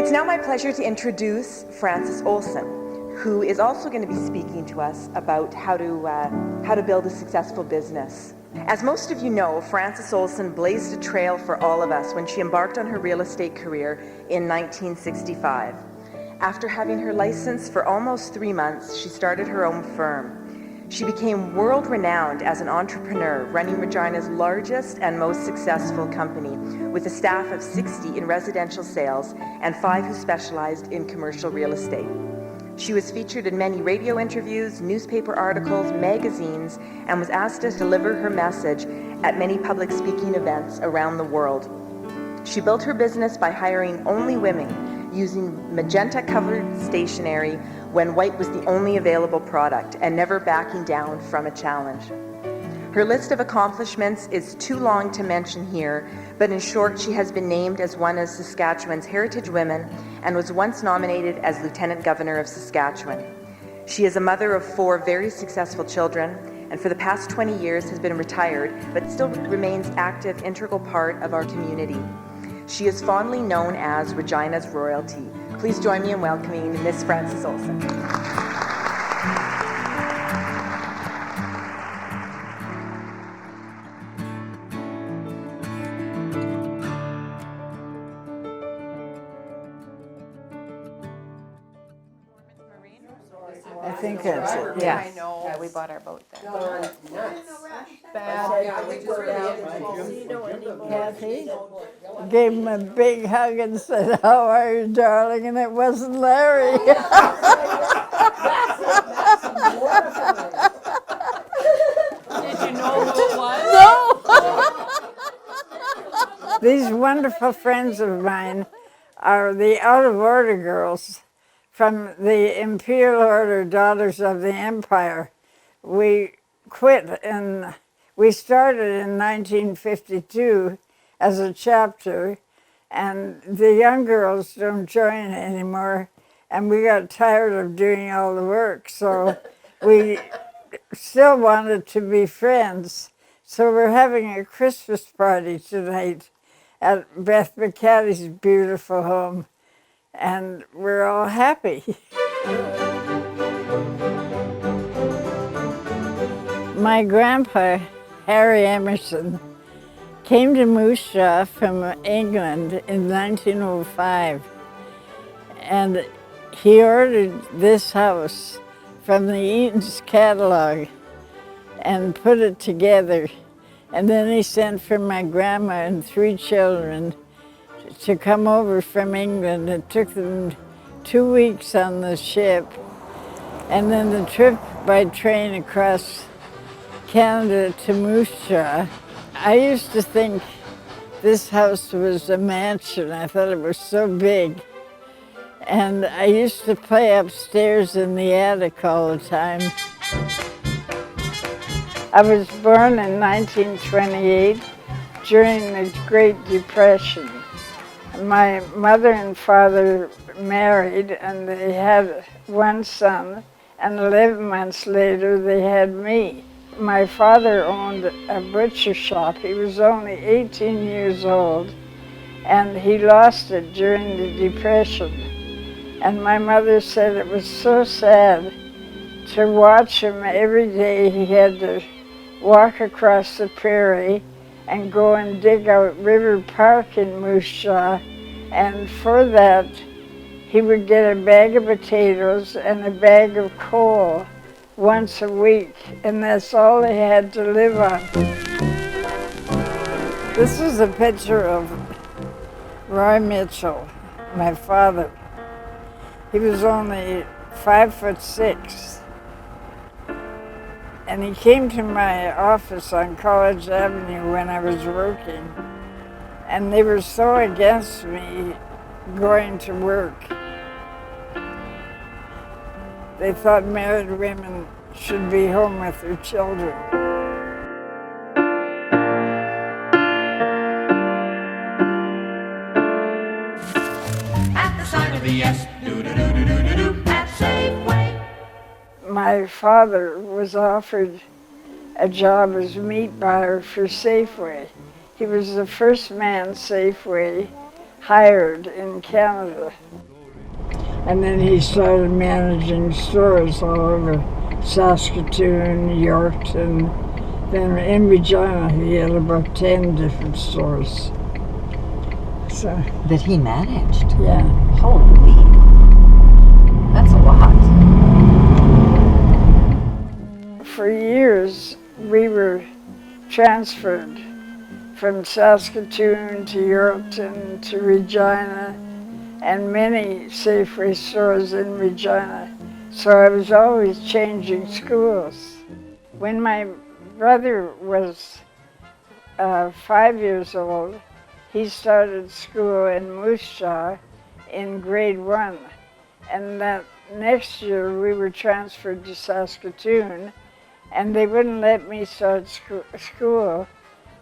It's now my pleasure to introduce Frances Olson, who is also going to be speaking to us about how to build a successful business. As most of you know, Frances Olson blazed a trail for all of us when she embarked on her real estate career in 1965. After having her license for almost 3 months, she started her own firm. She became world-renowned as an entrepreneur, running Regina's largest and most successful company, with a staff of 60 in residential sales and 5 who specialized in commercial real estate. She was featured in many radio interviews, newspaper articles, magazines, and was asked to deliver her message at many public speaking events around the world. She built her business by hiring only women, using magenta-covered stationery when white was the only available product, and never backing down from a challenge. Her list of accomplishments is too long to mention here, but in short, she has been named as one of Saskatchewan's Heritage Women and was once nominated as Lieutenant Governor of Saskatchewan. She is a mother of 4 very successful children, and for the past 20 years has been retired, but still remains active, integral part of our community. She is fondly known as Regina's royalty. Please join me in welcoming Miss Frances Olson. I think that's it, yeah. I know. Yeah, we bought our boat there. Kathy gave him a big hug and said, "How are you, darling?" And it wasn't Larry. Did you know who it was? No! These wonderful friends of mine are the Out of Order girls from the Imperial Order Daughters of the Empire. We quit and we started in 1952 as a chapter, and the young girls don't join anymore, and we got tired of doing all the work, so we still wanted to be friends. So we're having a Christmas party tonight at Beth McCaddy's beautiful home, and we're all happy. My grandpa, Harry Emerson, came to Moose Jaw from England in 1905, and he ordered this house from the Eaton's catalog and put it together. And then he sent for my grandma and 3 children to come over from England. It took them 2 weeks on the ship, and then the trip by train across Canada to Moose Jaw. I used to think this house was a mansion. I thought it was so big. And I used to play upstairs in the attic all the time. I was born in 1928 during the Great Depression. My mother and father married, and they had 1 son, and 11 months later they had me. My father owned a butcher shop. He was only 18 years old, and he lost it during the Depression. And my mother said it was so sad to watch him every day. He had to walk across the prairie and go and dig out River Park in Moose Jaw, and for that he would get a bag of potatoes and a bag of coal once a week, and that's all they had to live on. This is a picture of Roy Mitchell, my father. He was only 5'6", and he came to my office on College Avenue when I was working, and they were so against me going to work. They thought married women should be home with their children. At the sign of the yes, do-do-do-do-do-do, at Safeway. My father was offered a job as meat buyer for Safeway. He was the first man Safeway hired in Canada. And then he started managing stores all over Saskatoon, Yorkton. Then in Regina, he had about 10 different stores. So, That he managed. yeah. Holy. That's a lot. For years, we were transferred from Saskatoon to Yorkton to Regina, and many Safeway stores in Regina. So I was always changing schools. When my brother was 5 years old, he started school in Moose Jaw in grade 1. And that next year we were transferred to Saskatoon, and they wouldn't let me start school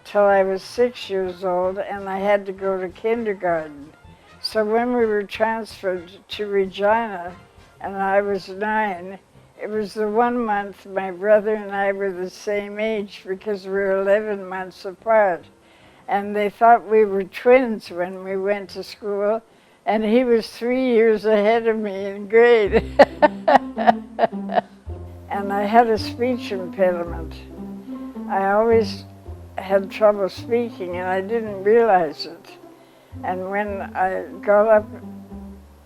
till I was 6 years old, and I had to go to kindergarten. So when we were transferred to Regina, and I was 9, it was the 1 month my brother and I were the same age because we were 11 months apart. And they thought we were twins when we went to school, and he was 3 years ahead of me in grade. And I had a speech impediment. I always had trouble speaking, and I didn't realize it. And when I got up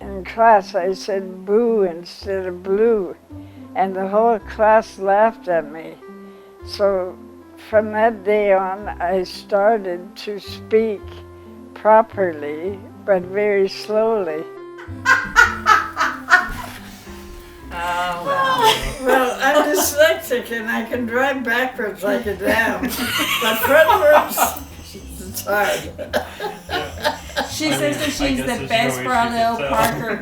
in class, I said boo instead of blue, and the whole class laughed at me. So from that day on, I started to speak properly, but very slowly. Well, I'm dyslexic and I can drive backwards like a dam, but frontwards, it's hard. She says that she's the best parallel parker.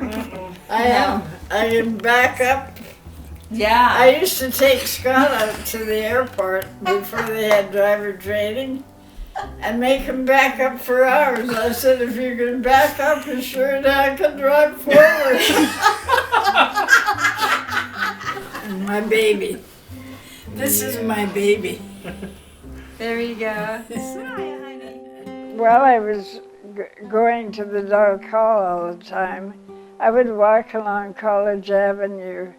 I am. I can back up. Yeah. I used to take Scott out to the airport before they had driver training and make him back up for hours. I said, if you can back up, you sure I can drive forward. And my baby. This is my baby. There you go. While I was going to the Dark Hall all the time, I would walk along College Avenue,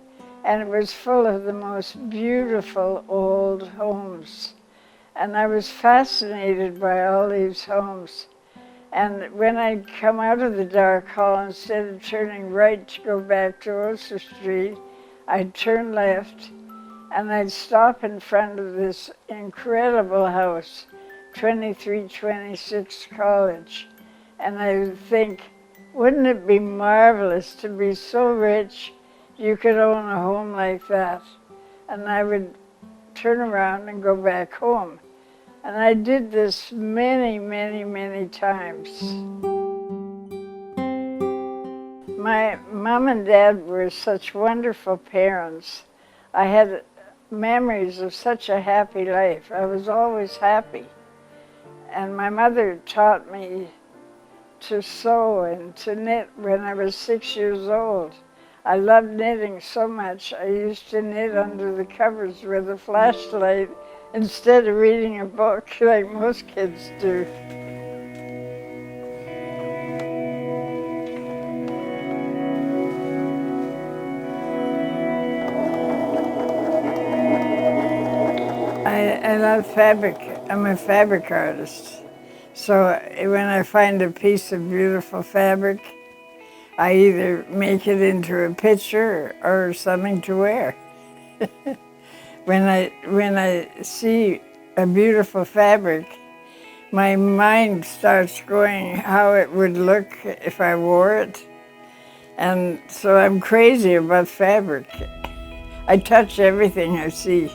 and it was full of the most beautiful old homes. And I was fascinated by all these homes. And when I'd come out of the Dark Hall, instead of turning right to go back to Olson Street, I'd turn left, and I'd stop in front of this incredible house, 2326 College. And I would think, wouldn't it be marvelous to be so rich you could own a home like that? And I would turn around and go back home. And I did this many, many, many times. My mom and dad were such wonderful parents. I had memories of such a happy life. I was always happy. And my mother taught me to sew and to knit when I was 6 years old. I loved knitting so much, I used to knit under the covers with a flashlight instead of reading a book like most kids do. I love fabric. I'm a fabric artist. So when I find a piece of beautiful fabric, I either make it into a picture or something to wear. When I see a beautiful fabric, my mind starts going how it would look if I wore it. And so I'm crazy about fabric. I touch everything I see.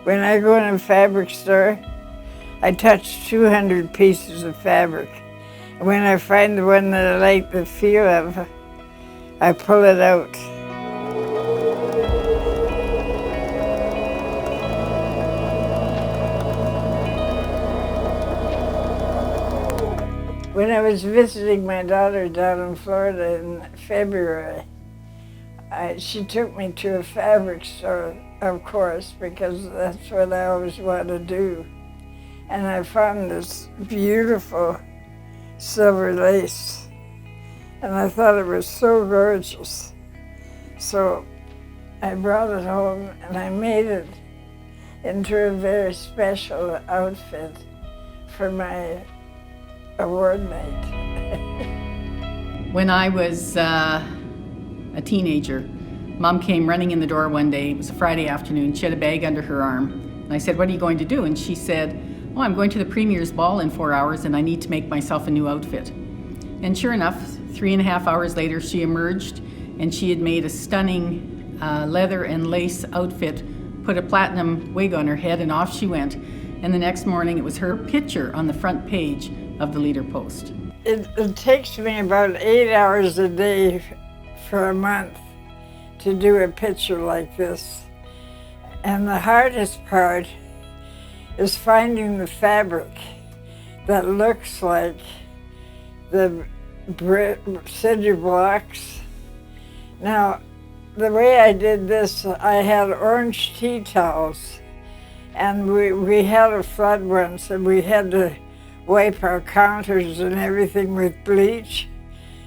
When I go in a fabric store, I touch 200 pieces of fabric. And when I find the one that I like the feel of, I pull it out. When I was visiting my daughter down in Florida in February, she took me to a fabric store, of course, because that's what I always want to do. And I found this beautiful silver lace. And I thought it was so gorgeous. So I brought it home and I made it into a very special outfit for my award night. When I was a teenager, Mom came running in the door one day. It was a Friday afternoon. She had a bag under her arm. And I said, "What are you going to do?" And she said, "Oh, I'm going to the Premier's ball in 4 hours and I need to make myself a new outfit." And sure enough, 3.5 hours later, she emerged and she had made a stunning leather and lace outfit, put a platinum wig on her head, and off she went. And the next morning, it was her picture on the front page of the Leader Post. It takes me about 8 hours a day for a month to do a picture like this. And the hardest part is finding the fabric that looks like the cinder blocks. Now, the way I did this, I had orange tea towels, and we had a flood once, and we had to wipe our counters and everything with bleach.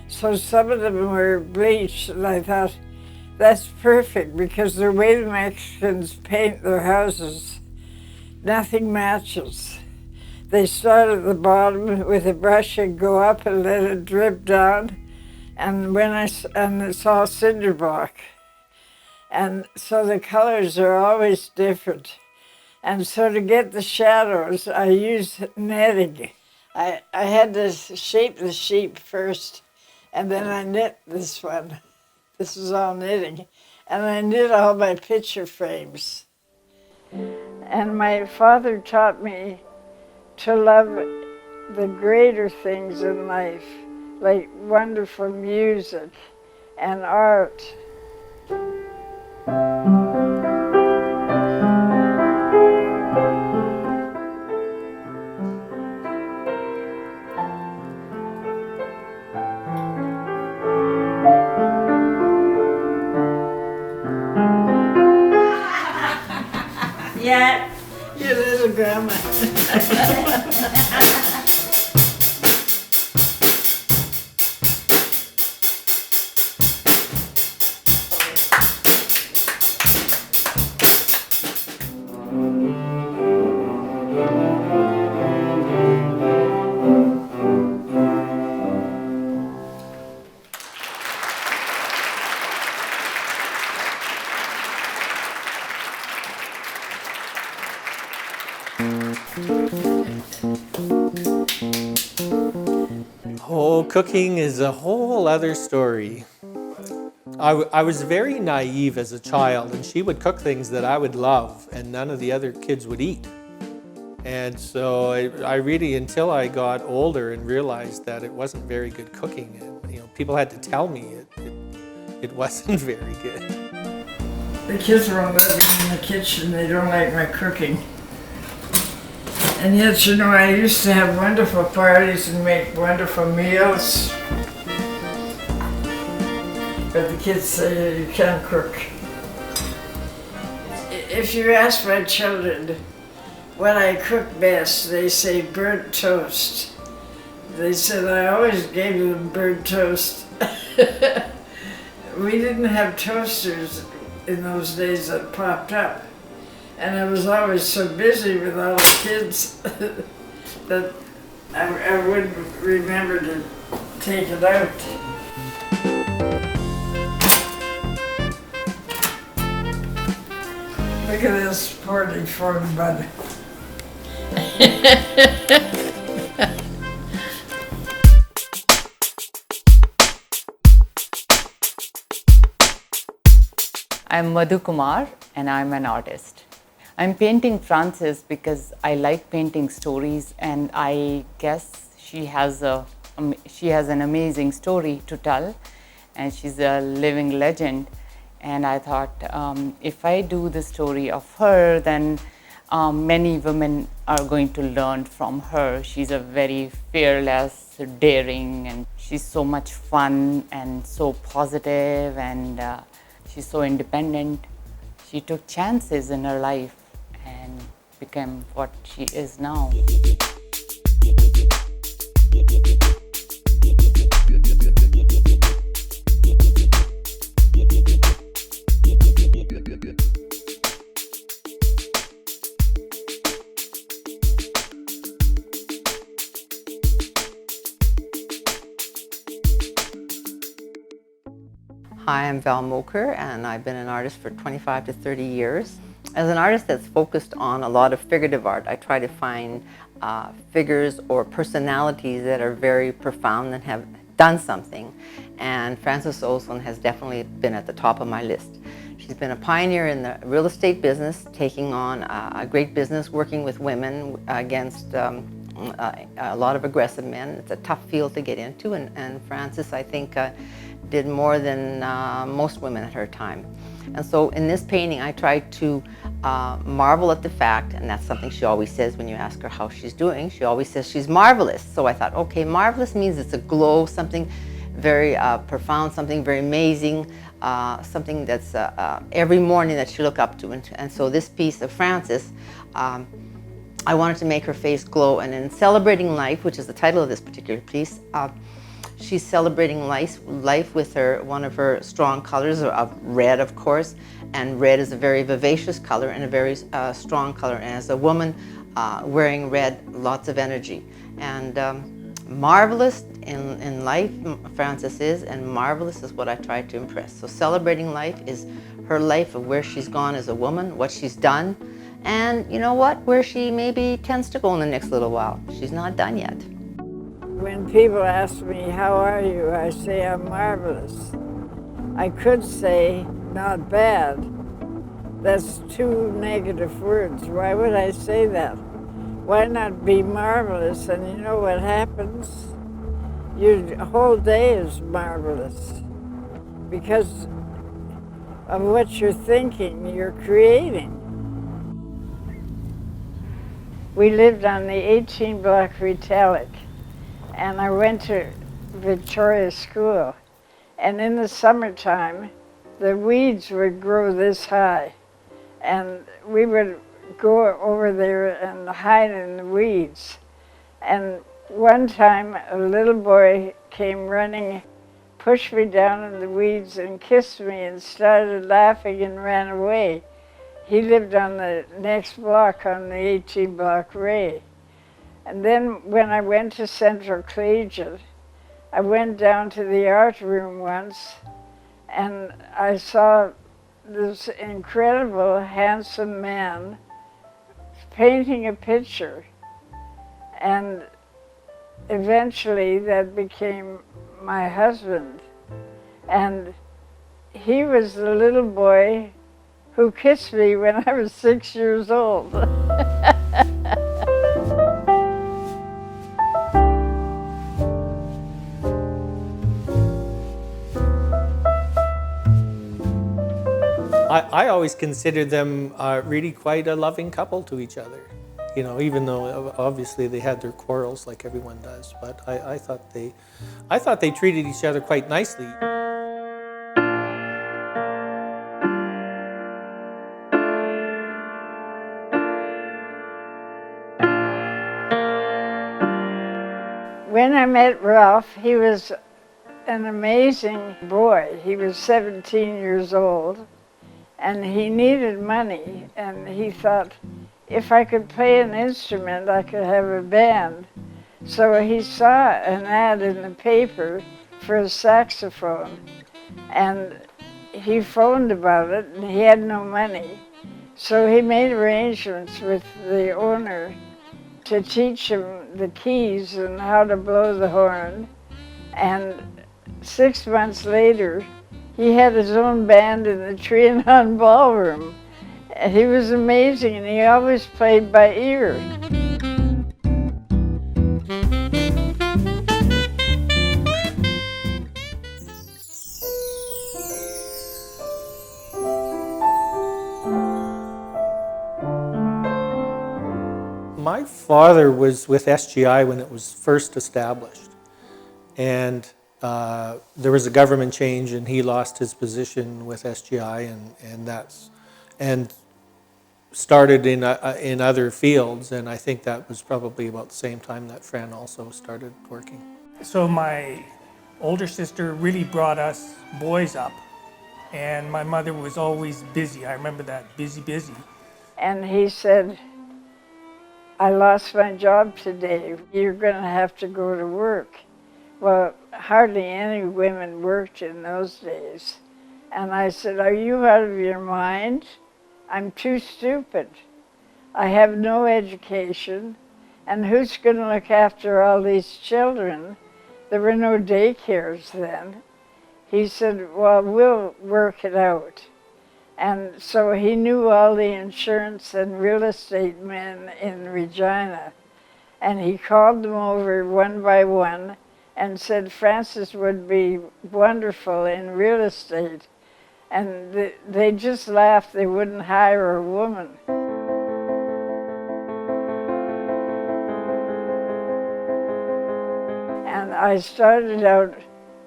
So some of them were bleached, and I thought, that's perfect, because the way the Mexicans paint their houses, nothing matches. They start at the bottom with a brush and go up and let it drip down, and it's all cinder block. And so the colors are always different. And so to get the shadows, I used netting. I had to shape the sheep first, and then I knit this one. This is all knitting. And I knit all my picture frames. And my father taught me to love the greater things in life, like wonderful music and art. Yeah. Your little grandma. Oh, cooking is a whole other story. I was very naive as a child, and she would cook things that I would love and none of the other kids would eat. And so I really, until I got older and realized that it wasn't very good cooking, and, people had to tell me it wasn't very good. The kids won't let me in the kitchen. They don't like my cooking. And yet, I used to have wonderful parties and make wonderful meals. But the kids say you can't cook. If you ask my children what I cook best, they say burnt toast. They said I always gave them burnt toast. We didn't have toasters in those days that popped up. And I was always so busy with all the kids that I wouldn't remember to take it out. Look at this poorly formed bud. I'm Madhu Kumar and I'm an artist. I'm painting Frances because I like painting stories, and I guess she has an amazing story to tell, and she's a living legend. And I thought if I do the story of her, then many women are going to learn from her. She's a very fearless, daring, and she's so much fun and so positive, and she's so independent. She took chances in her life and became what she is now. Hi, I'm Val Moker, and I've been an artist for 25 to 30 years. As an artist that's focused on a lot of figurative art, I try to find figures or personalities that are very profound and have done something. And Frances Olson has definitely been at the top of my list. She's been a pioneer in the real estate business, taking on a great business, working with women against a lot of aggressive men. It's a tough field to get into, and Frances, I think, did more than most women at her time. And so in this painting, I tried to marvel at the fact, and that's something she always says when you ask her how she's doing. She always says she's marvelous. So I thought, okay, marvelous means it's a glow, something very profound, something very amazing, something that's every morning that she look up to. And so this piece of Frances, I wanted to make her face glow. And in Celebrating Life, which is the title of this particular piece, she's celebrating life with one of her strong colors of red, of course. And red is a very vivacious color and a very strong color. And as a woman wearing red, lots of energy. And marvelous in life, Frances is, and marvelous is what I try to impress. So Celebrating Life is her life of where she's gone as a woman, what she's done, and you know what, where she maybe tends to go in the next little while. She's not done yet. When people ask me, how are you? I say, I'm marvelous. I could say, not bad. That's two negative words. Why would I say that? Why not be marvelous? And you know what happens? Your whole day is marvelous. Because of what you're thinking, you're creating. We lived on the 18 block Retallick, and I went to Victoria School. And in the summertime, the weeds would grow this high. And we would go over there and hide in the weeds. And one time, a little boy came running, pushed me down in the weeds and kissed me and started laughing and ran away. He lived on the next block, on the 18 block Ray. And then when I went to Central Collegiate, I went down to the art room once, and I saw this incredible, handsome man painting a picture. And eventually that became my husband. And he was the little boy who kissed me when I was 6 years old. I always considered them really quite a loving couple to each other. You know, even though obviously they had their quarrels like everyone does, but I thought they treated each other quite nicely. When I met Ralph, he was an amazing boy. He was 17 years old, and he needed money, and he thought, if I could play an instrument, I could have a band. So he saw an ad in the paper for a saxophone, and he phoned about it, and he had no money. So he made arrangements with the owner to teach him the keys and how to blow the horn. And 6 months later, he had his own band in the Trianon Ballroom. He was amazing, and he always played by ear. My father was with SGI when it was first established, and there was a government change, and he lost his position with SGI, and started in other fields, and I think that was probably about the same time that Fran also started working. So my older sister really brought us boys up, and my mother was always busy. I remember that, busy. And he said, I lost my job today. You're going to have to go to work. Well, hardly any women worked in those days. And I said, are you out of your mind? I'm too stupid. I have no education. And who's going to look after all these children? There were no daycares then. He said, well, we'll work it out. And so he knew all the insurance and real estate men in Regina. And he called them over one by one and said Frances would be wonderful in real estate. And they just laughed. They wouldn't hire a woman. And I started out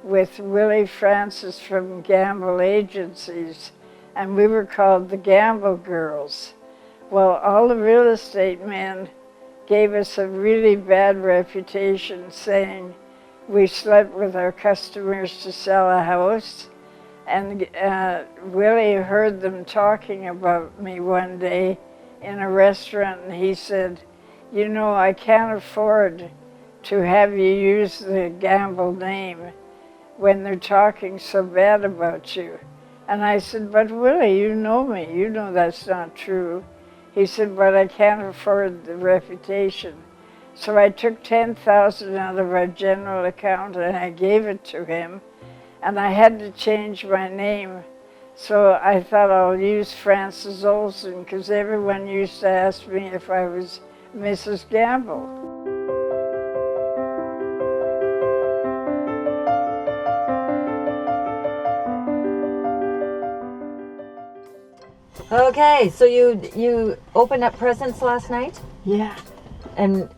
with Willie Francis from Gamble Agencies, and we were called the Gamble Girls. Well, all the real estate men gave us a really bad reputation, saying we slept with our customers to sell a house. And Willie heard them talking about me one day in a restaurant, and he said, you know, I can't afford to have you use the Gamble name when they're talking so bad about you. And I said, but Willie, you know me. You know that's not true. He said, but I can't afford the reputation. So I took $10,000 out of our general account and I gave it to him. And I had to change my name. So I thought I'll use Frances Olson, because everyone used to ask me if I was Mrs. Gamble. Okay, so you opened up presents last night? Yeah. And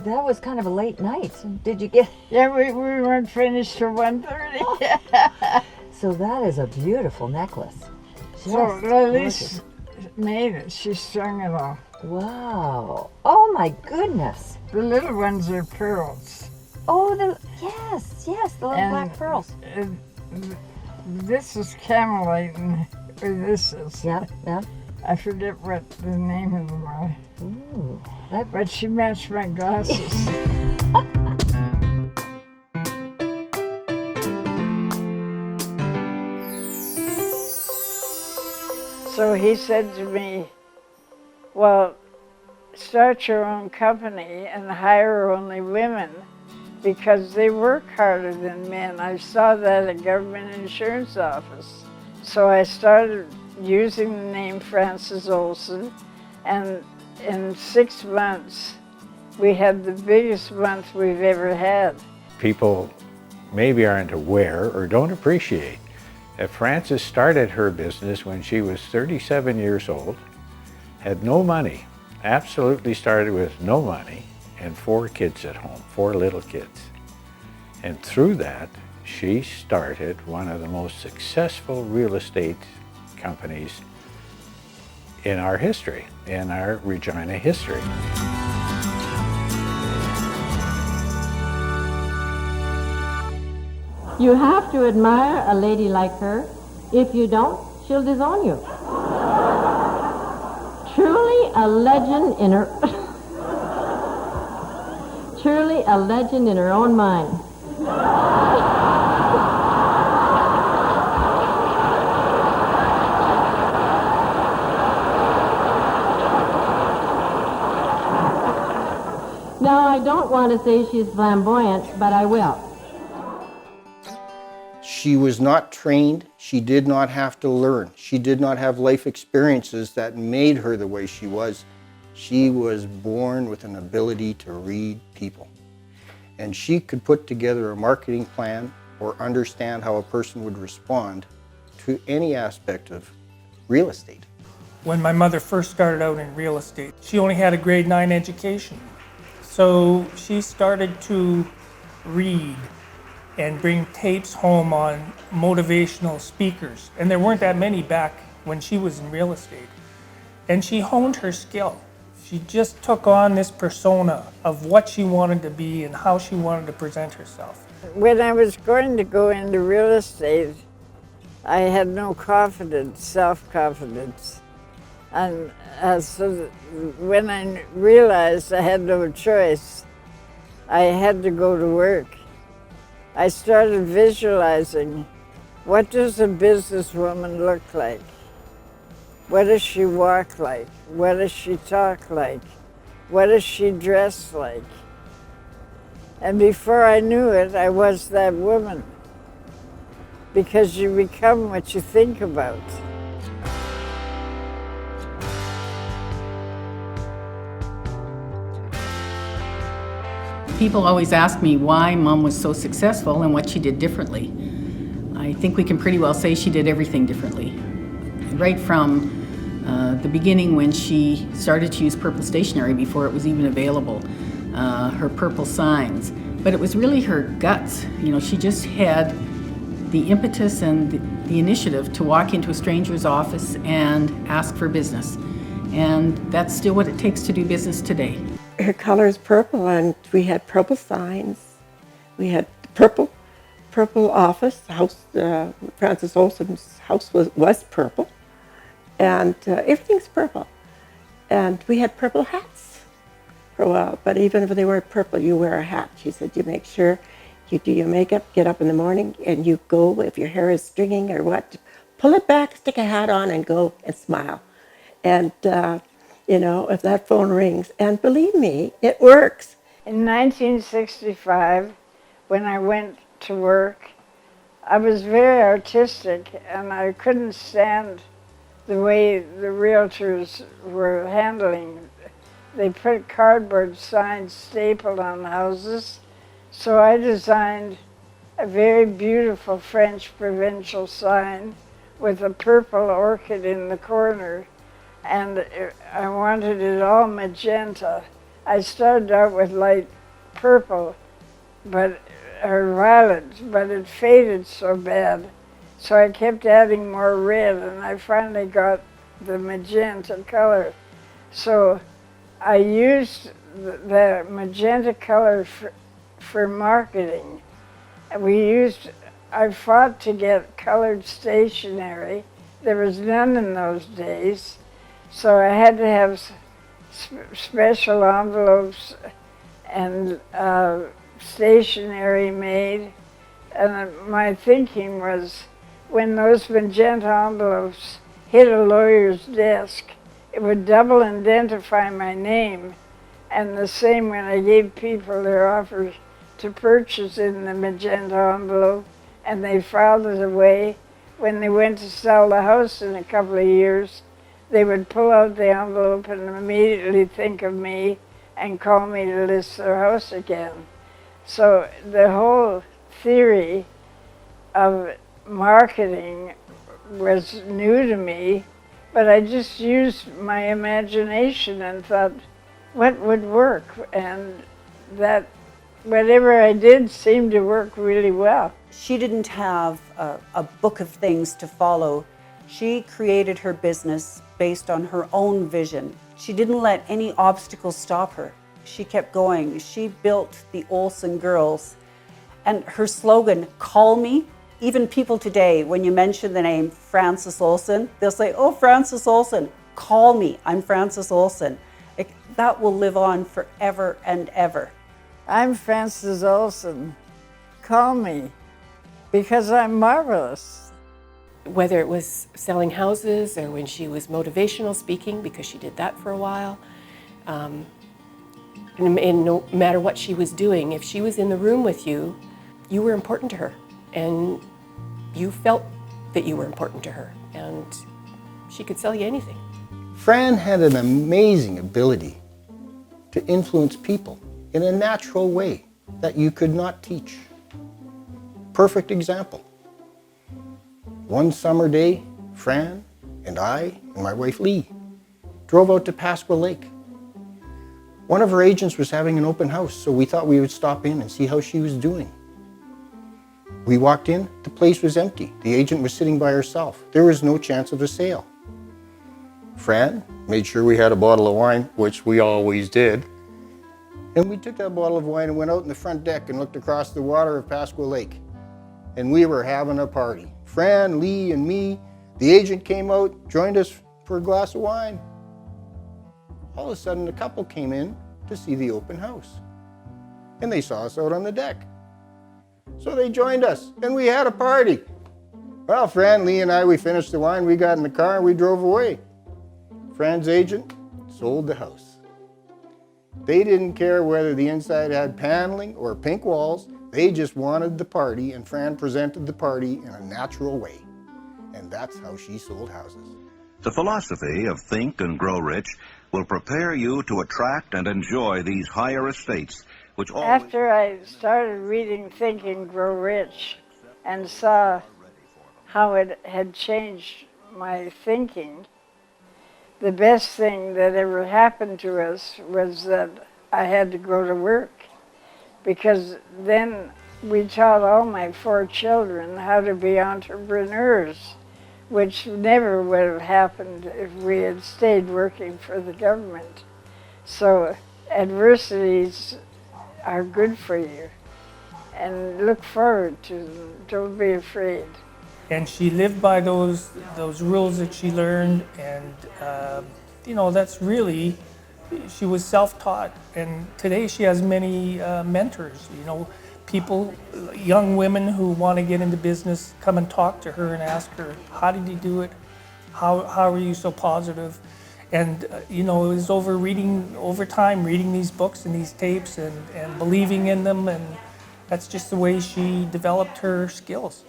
that was kind of a late night. Did you get... Yeah, we weren't finished till 1:30. So that is a beautiful necklace. So Lily's made it. She strung it all. Wow. Oh my goodness. The little ones are pearls. Oh, yes, the little black pearls. This is camelite, or this is. Yeah. I forget what the name of them are. Ooh, but she matched my glasses. So he said to me, well, start your own company and hire only women because they work harder than men. I saw that at government insurance office. So I started using the name Frances Olson, and in 6 months, we had the biggest month we've ever had. People maybe aren't aware or don't appreciate that Frances started her business when she was 37 years old, had no money, absolutely started with no money, and 4 kids at home, 4 little kids. And through that, she started one of the most successful real estate companies in our history, in our Regina history. You have to admire a lady like her. If you don't, she'll disown you. Truly a legend in her... Truly a legend in her own mind. Now, I don't want to say she's flamboyant, but I will. She was not trained. She did not have to learn. She did not have life experiences that made her the way she was. She was born with an ability to read people. And she could put together a marketing plan or understand how a person would respond to any aspect of real estate. When my mother first started out in real estate, she only had a grade 9 education. So she started to read and bring tapes home on motivational speakers. And there weren't that many back when she was in real estate. And she honed her skill. She just took on this persona of what she wanted to be and how she wanted to present herself. When I was going to go into real estate, I had no confidence, self-confidence. And so when I realized I had no choice, I had to go to work. I started visualizing What does a businesswoman look like? What does she walk like? What does she talk like? What does she dress like? And before I knew it, I was that woman. Because you become what you think about. People always ask me why Mom was so successful and what she did differently. I think we can pretty well say she did everything differently. Right from the beginning when she started to use purple stationery before it was even available, her purple signs. But it was really her guts. You know, she just had the impetus and the initiative to walk into a stranger's office and ask for business. And that's still what it takes to do business today. Her color is purple, and we had purple signs. We had purple office. The house, Francis Olson's house was purple, and everything's purple. And we had purple hats for a while. But even if they were purple, you wear a hat. She said you make sure you do your makeup, get up in the morning, and you go, if your hair is stringing or what, pull it back, stick a hat on, and go and smile. And you know, if that phone rings, and believe me, it works. In 1965, when I went to work, I was very artistic, and I couldn't stand the way the realtors were handling. They put cardboard signs stapled on houses, so I designed a very beautiful French provincial sign with a purple orchid in the corner, and I wanted it all magenta. I started out with light purple, or violet, but it faded so bad. So I kept adding more red, and I finally got the magenta color. So I used the magenta color for marketing. I fought to get colored stationery. There was none in those days. So I had to have special envelopes and stationery made. And my thinking was, when those magenta envelopes hit a lawyer's desk, it would double identify my name. And the same when I gave people their offers to purchase in the magenta envelope, and they filed it away. When they went to sell the house in a couple of years, they would pull out the envelope and immediately think of me and call me to list their house again. So the whole theory of marketing was new to me, but I just used my imagination and thought, what would work? And that whatever I did seemed to work really well. She didn't have a book of things to follow. She created her business based on her own vision. She didn't let any obstacles stop her. She kept going. She built the Olson girls. And her slogan, call me. Even people today, when you mention the name Francis Olson, they'll say, oh, Francis Olson, call me, I'm Francis Olson. That will live on forever and ever. I'm Francis Olson, call me, because I'm marvelous. Whether it was selling houses or when she was motivational speaking, because she did that for a while, and no matter what she was doing, if she was in the room with you, you were important to her, and you felt that you were important to her, and she could sell you anything. Fran had an amazing ability to influence people in a natural way that you could not teach. Perfect example. One summer day, Fran and I and my wife Lee drove out to Pasqua Lake. One of her agents was having an open house, so we thought we would stop in and see how she was doing. We walked in, the place was empty. The agent was sitting by herself. There was no chance of a sale. Fran made sure we had a bottle of wine, which we always did. And we took that bottle of wine and went out in the front deck and looked across the water of Pasqua Lake. And we were having a party. Fran, Lee, and me. The agent came out, joined us for a glass of wine. All of a sudden, a couple came in to see the open house. And they saw us out on the deck. So they joined us, and we had a party. Well, Fran, Lee, and I, we finished the wine, we got in the car, and we drove away. Fran's agent sold the house. They didn't care whether the inside had paneling or pink walls. They just wanted the party, and Fran presented the party in a natural way. And that's how she sold houses. The philosophy of Think and Grow Rich will prepare you to attract and enjoy these higher estates, which always... After I started reading Think and Grow Rich and saw how it had changed my thinking, the best thing that ever happened to us was that I had to go to work, because then we taught all my 4 children how to be entrepreneurs, which never would have happened if we had stayed working for the government. So adversities are good for you, and look forward to them. Don't be afraid. And she lived by those rules that she learned, and you know, that's really, she was self-taught. And today she has many mentors, you know, people, young women who want to get into business come and talk to her and ask her, how did you do it? How are you so positive? And you know, it was over time reading these books and these tapes and believing in them, and that's just the way she developed her skills.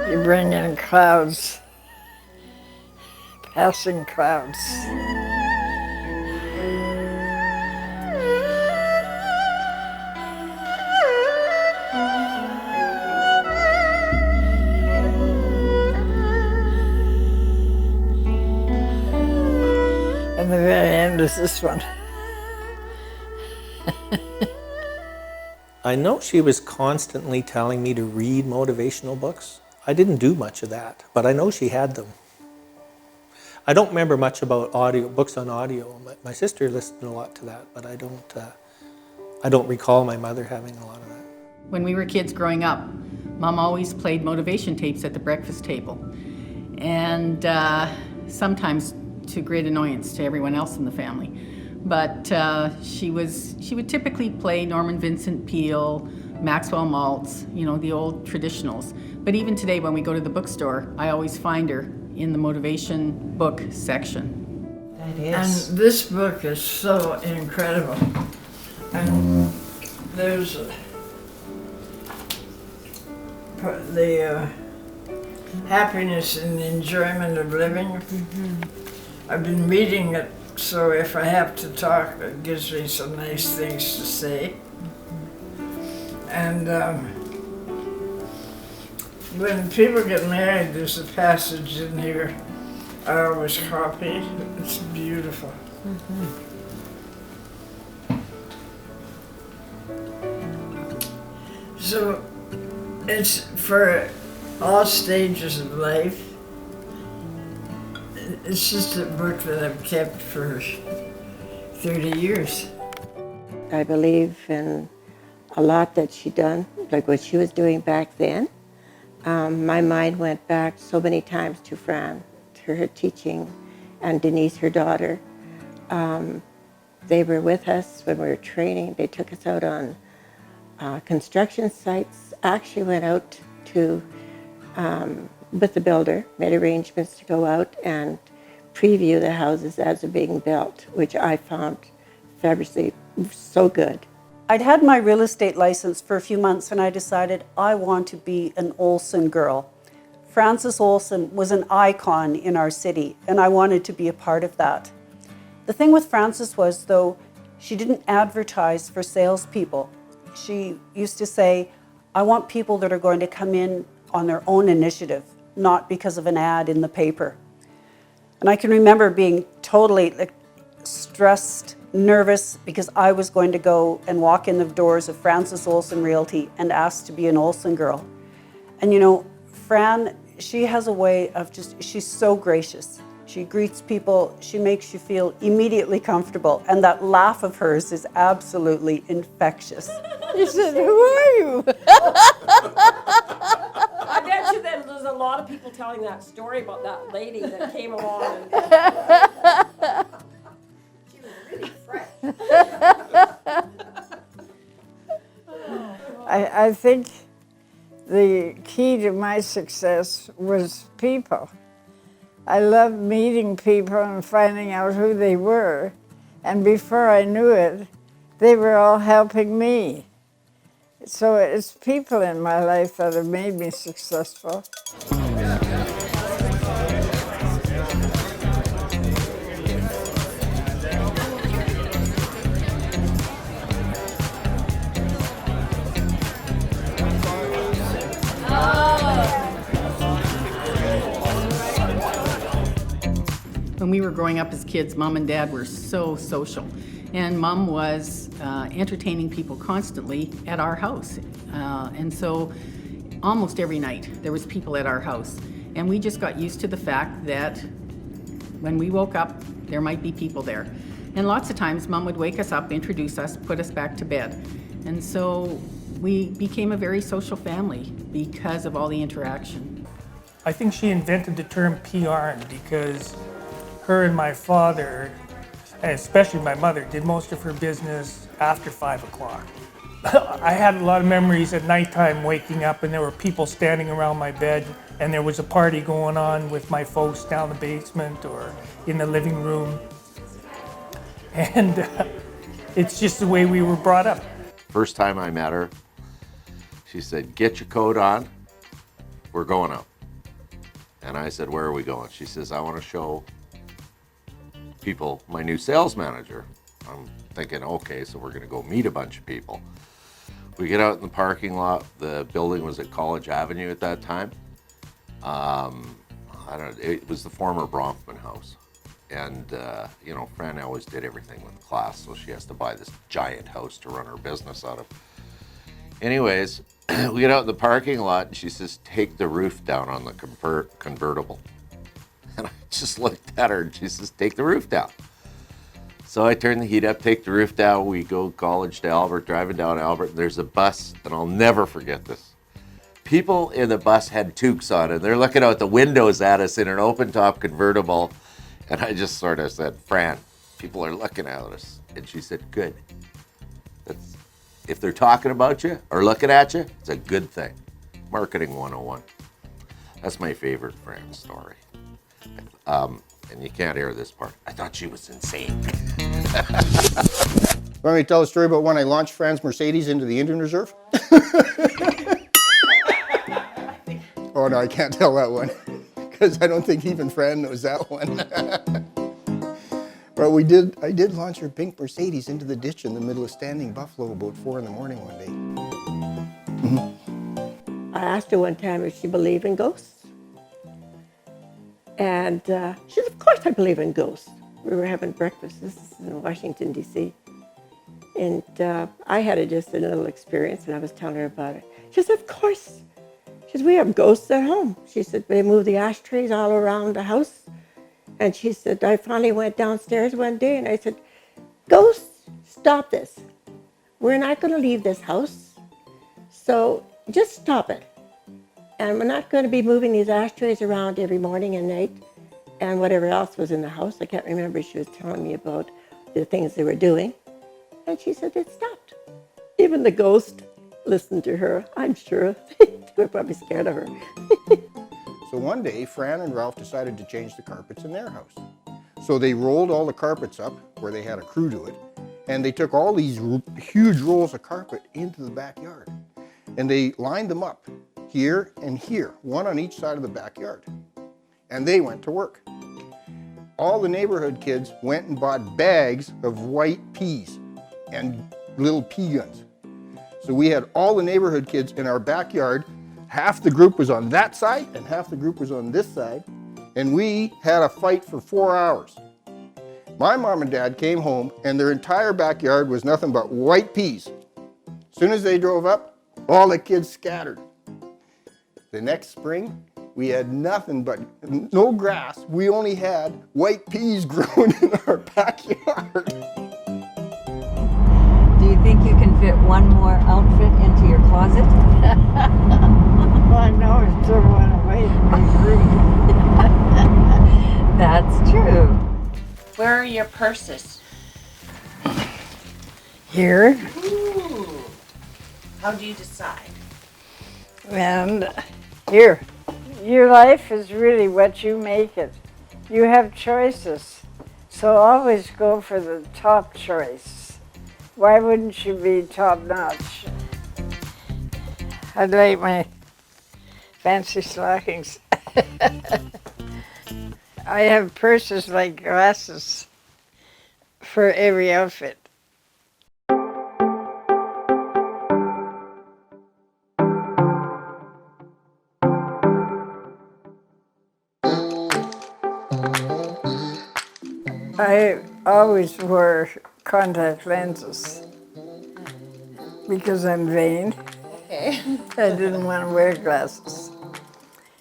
You bring in clouds, passing clouds. And the very end is this one. I know she was constantly telling me to read motivational books. I didn't do much of that, but I know she had them. I don't remember much about books on audio. My sister listened a lot to that, but I don't recall my mother having a lot of that. When we were kids growing up, Mom always played motivation tapes at the breakfast table, and sometimes to great annoyance to everyone else in the family. But she would typically play Norman Vincent Peale, Maxwell Maltz, you know, the old traditionals. But even today when we go to the bookstore, I always find her in the motivation book section. That is. And this book is so incredible. And there's the happiness and the enjoyment of living. Mm-hmm. I've been reading it, so if I have to talk, it gives me some nice things to say. And when people get married, there's a passage in here I always copy. It's beautiful. So it's for all stages of life. It's just a book that I've kept for 30 years. I believe in a lot that she done, like what she was doing back then. My mind went back so many times to Fran, to her teaching, and Denise, her daughter. They were with us when we were training. They took us out on construction sites. Actually went out to, with the builder, made arrangements to go out and preview the houses as they're being built, which I found fabulously so good. I'd had my real estate license for a few months and I decided I want to be an Olson girl. Frances Olson was an icon in our city and I wanted to be a part of that. The thing with Frances was, though, she didn't advertise for salespeople. She used to say, I want people that are going to come in on their own initiative, not because of an ad in the paper. And I can remember being totally stressed, nervous, because I was going to go and walk in the doors of Frances Olson Realty and ask to be an Olson girl. And you know, Fran, she has a way of she's so gracious. She greets people. She makes you feel immediately comfortable. And that laugh of hers is absolutely infectious. He said, "Who are you?" I bet you that there's a lot of people telling that story about that lady that came along and she was really fresh. I think the key to my success was people. I loved meeting people and finding out who they were. And before I knew it, they were all helping me. So it's people in my life that have made me successful. When we were growing up as kids, Mom and Dad were so social. And Mom was entertaining people constantly at our house. And so almost every night there was people at our house. And we just got used to the fact that when we woke up, there might be people there. And lots of times Mom would wake us up, introduce us, put us back to bed. And so we became a very social family because of all the interaction. I think she invented the term PR because her and my father, and especially my mother, did most of her business after 5 o'clock. I had a lot of memories at nighttime waking up and there were people standing around my bed and there was a party going on with my folks down the basement or in the living room. And it's just the way we were brought up. First time I met her, she said, "Get your coat on, we're going out." And I said, "Where are we going?" She says, "I want to show people my new sales manager." I'm thinking, okay, so we're going to go meet a bunch of people. We get out in the parking lot. The building was at College Avenue at that time. It was the former Bronfman house. And, you know, Fran always did everything with class, so she has to buy this giant house to run her business out of. Anyways, we get out in the parking lot, and she says, "Take the roof down on the convertible." And I just looked at her, and she says, "Take the roof down." So I turn the heat up, take the roof down. We go College to Albert, driving down Albert, and there's a bus, and I'll never forget this. People in the bus had toques on, and they're looking out the windows at us in an open-top convertible. And I just sort of said, "Fran, people are looking at us." And she said, "Good. If they're talking about you or looking at you, it's a good thing." Marketing 101. That's my favorite Fran story. And you can't hear this part. I thought she was insane. Want me to tell a story about when I launched Fran's Mercedes into the Indian Reserve? Oh no, I can't tell that one. Because I don't think even Fran knows that one. But I did launch her pink Mercedes into the ditch in the middle of Standing Buffalo about 4 in the morning one day. I asked her one time if she believed in ghosts. And she said, "Of course I believe in ghosts." We were having breakfast. This is in Washington, D.C. And I had just a little experience, and I was telling her about it. She said, "Of course." She said, "We have ghosts at home." She said, "They move the ashtrays all around the house." And she said, "I finally went downstairs one day, and I said, 'Ghosts, stop this. We're not going to leave this house. So just stop it. And we're not going to be moving these ashtrays around every morning and night and whatever else was in the house.'" I can't remember. She was telling me about the things they were doing. And she said it stopped. Even the ghost listened to her, I'm sure. They were probably scared of her. So one day, Fran and Ralph decided to change the carpets in their house. So they rolled all the carpets up where they had a crew do it, and they took all these huge rolls of carpet into the backyard. And they lined them up here and here, one on each side of the backyard. And they went to work. All the neighborhood kids went and bought bags of white peas and little pea guns. So we had all the neighborhood kids in our backyard. Half the group was on that side and half the group was on this side. And we had a fight for 4 hours. My mom and dad came home and their entire backyard was nothing but white peas. As soon as they drove up, all the kids scattered. The next spring, We had nothing but no grass. We only had white peas growing in our backyard. Do you think you can fit one more outfit into your closet? I know it's still one away from the room. That's true. Where are your purses? Here. Ooh. How do you decide? And here. Your life is really what you make it. You have choices. So always go for the top choice. Why wouldn't you be top notch? I'd like my fancy stockings. I have purses like glasses for every outfit. I always wore contact lenses because I'm vain. Okay. I didn't want to wear glasses.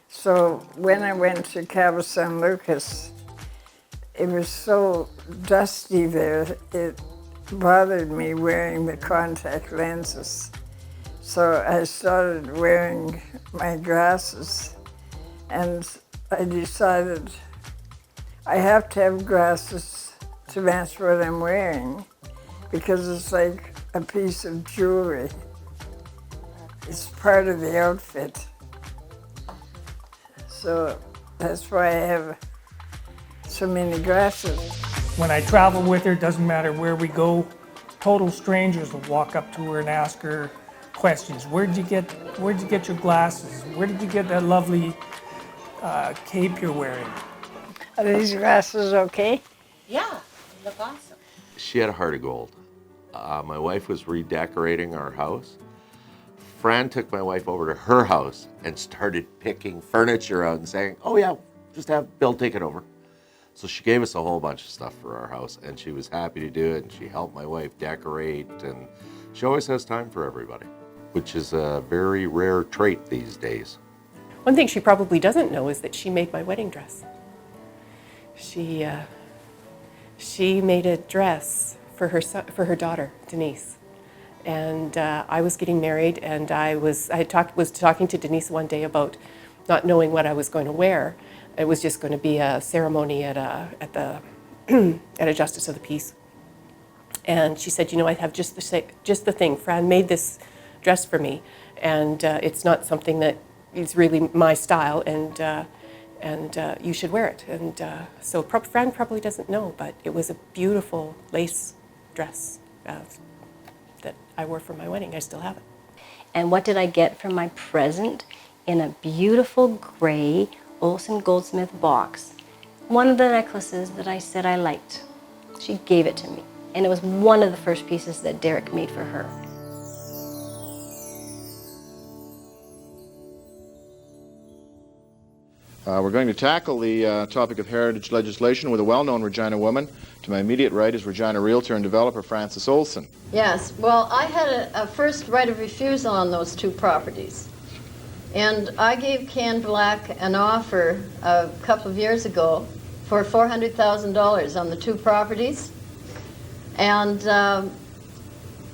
So when I went to Cabo San Lucas, it was so dusty there, it bothered me wearing the contact lenses. So I started wearing my glasses, and I decided I have to have glasses to match what I'm wearing, because it's like a piece of jewelry. It's part of the outfit. So that's why I have so many glasses. When I travel with her, doesn't matter where we go, total strangers will walk up to her and ask her questions. Where'd you get your glasses? Where did you get that lovely cape you're wearing? Are these glasses okay? Yeah, they look awesome. She had a heart of gold. My wife was redecorating our house. Fran took my wife over to her house and started picking furniture out and saying, oh yeah, just have Bill take it over. So she gave us a whole bunch of stuff for our house, and she was happy to do it, and she helped my wife decorate, and she always has time for everybody, which is a very rare trait these days. One thing she probably doesn't know is that she made my wedding dress. She made a dress for her daughter, Denise. And I was getting married, and I was talking to Denise one day about not knowing what I was going to wear. It was just going to be a ceremony at a Justice of the Peace. And she said, you know, I have just the thing. Fran made this dress for me, and it's not something that is really my style, and you should wear it. And so Fran probably doesn't know, but it was a beautiful lace dress that I wore for my wedding. I still have it. And what did I get for my present? In a beautiful gray Olson Goldsmith box. One of the necklaces that I said I liked. She gave it to me. And it was one of the first pieces that Derek made for her. We're going to tackle the topic of heritage legislation with a well-known Regina woman. To my immediate right is Regina realtor and developer Frances Olson. Yes, well, I had a first right of refusal on those two properties. And I gave Ken Black an offer a couple of years ago for $400,000 on the two properties. And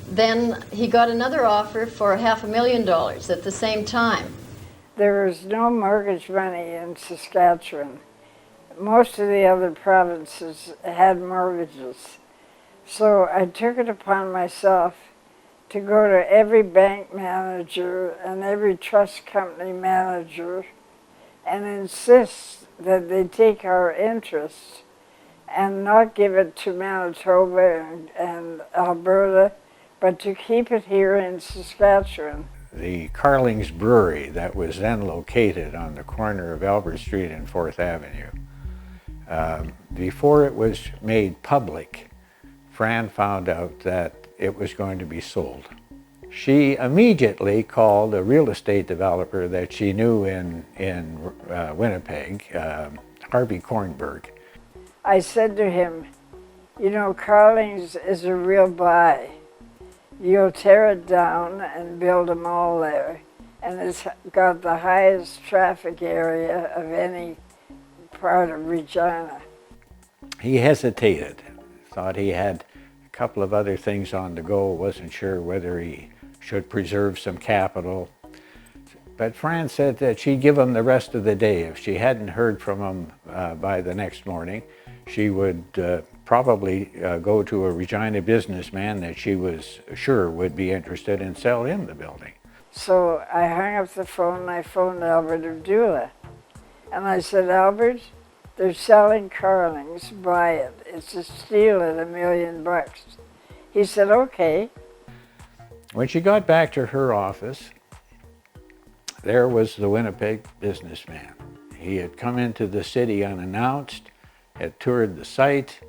then he got another offer for $500,000 at the same time. There was no mortgage money in Saskatchewan. Most of the other provinces had mortgages. So I took it upon myself to go to every bank manager and every trust company manager and insist that they take our interest and not give it to Manitoba and Alberta, but to keep it here in Saskatchewan. The Carling's Brewery that was then located on the corner of Albert Street and 4th Avenue. Before it was made public, Fran found out that it was going to be sold. She immediately called a real estate developer that she knew in Winnipeg, Harvey Kornberg. I said to him, you know, Carling's is a real buy. You'll tear it down and build a mall there, and it's got the highest traffic area of any part of Regina. He hesitated, thought he had a couple of other things on the go, wasn't sure whether he should preserve some capital. But Fran said that she'd give him the rest of the day. If she hadn't heard from him by the next morning, she would probably go to a Regina businessman that she was sure would be interested in sell him the building. So I hung up the phone and I phoned Albert Abdullah. And I said, Albert, they're selling Carlings, buy it. It's a steal at $1 million. He said, okay. When she got back to her office, there was the Winnipeg businessman. He had come into the city unannounced, had toured the site,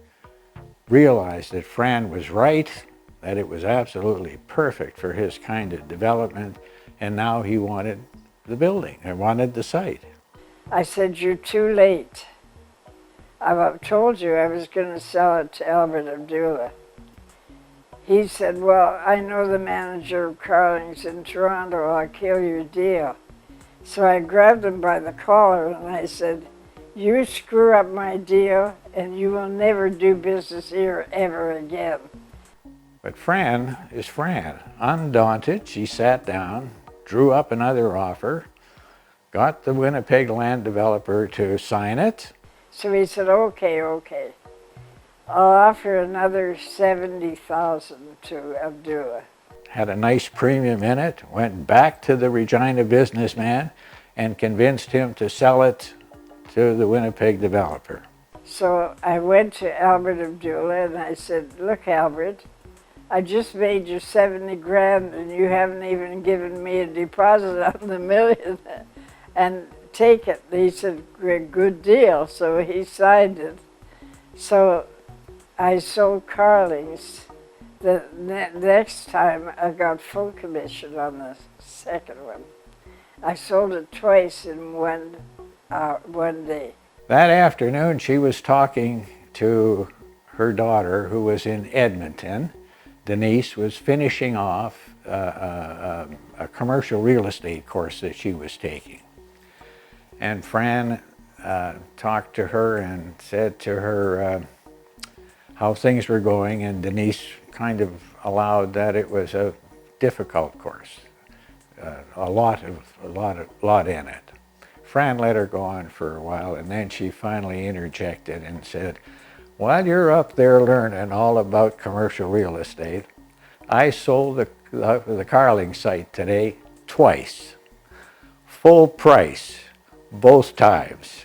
realized that Fran was right, that it was absolutely perfect for his kind of development, and now he wanted the building, and wanted the site. I said, you're too late. I've told you I was going to sell it to Albert Abdullah. He said, well, I know the manager of Carlings in Toronto, I'll kill your deal. So I grabbed him by the collar and I said, you screw up my deal and you will never do business here ever again. But Fran is Fran. Undaunted, she sat down, drew up another offer, got the Winnipeg land developer to sign it. So he said, okay, okay. I'll offer another $70,000 to Abdullah. Had a nice premium in it, went back to the Regina businessman and convinced him to sell it to the Winnipeg developer. So I went to Albert Abdullah and I said, look, Albert, I just made you 70 grand and you haven't even given me a deposit on the $1 million. And take it. He said, good deal. So he signed it. So I sold Carlings. The next time I got full commission on the second one. I sold it twice in one day. That afternoon she was talking to her daughter who was in Edmonton. Denise was finishing off a commercial real estate course that she was taking. And Fran talked to her and said to her how things were going, and Denise kind of allowed that it was a difficult course, a lot in it. Fran let her go on for a while, and then she finally interjected and said, while you're up there learning all about commercial real estate, I sold the Carling site today twice, full price, both times.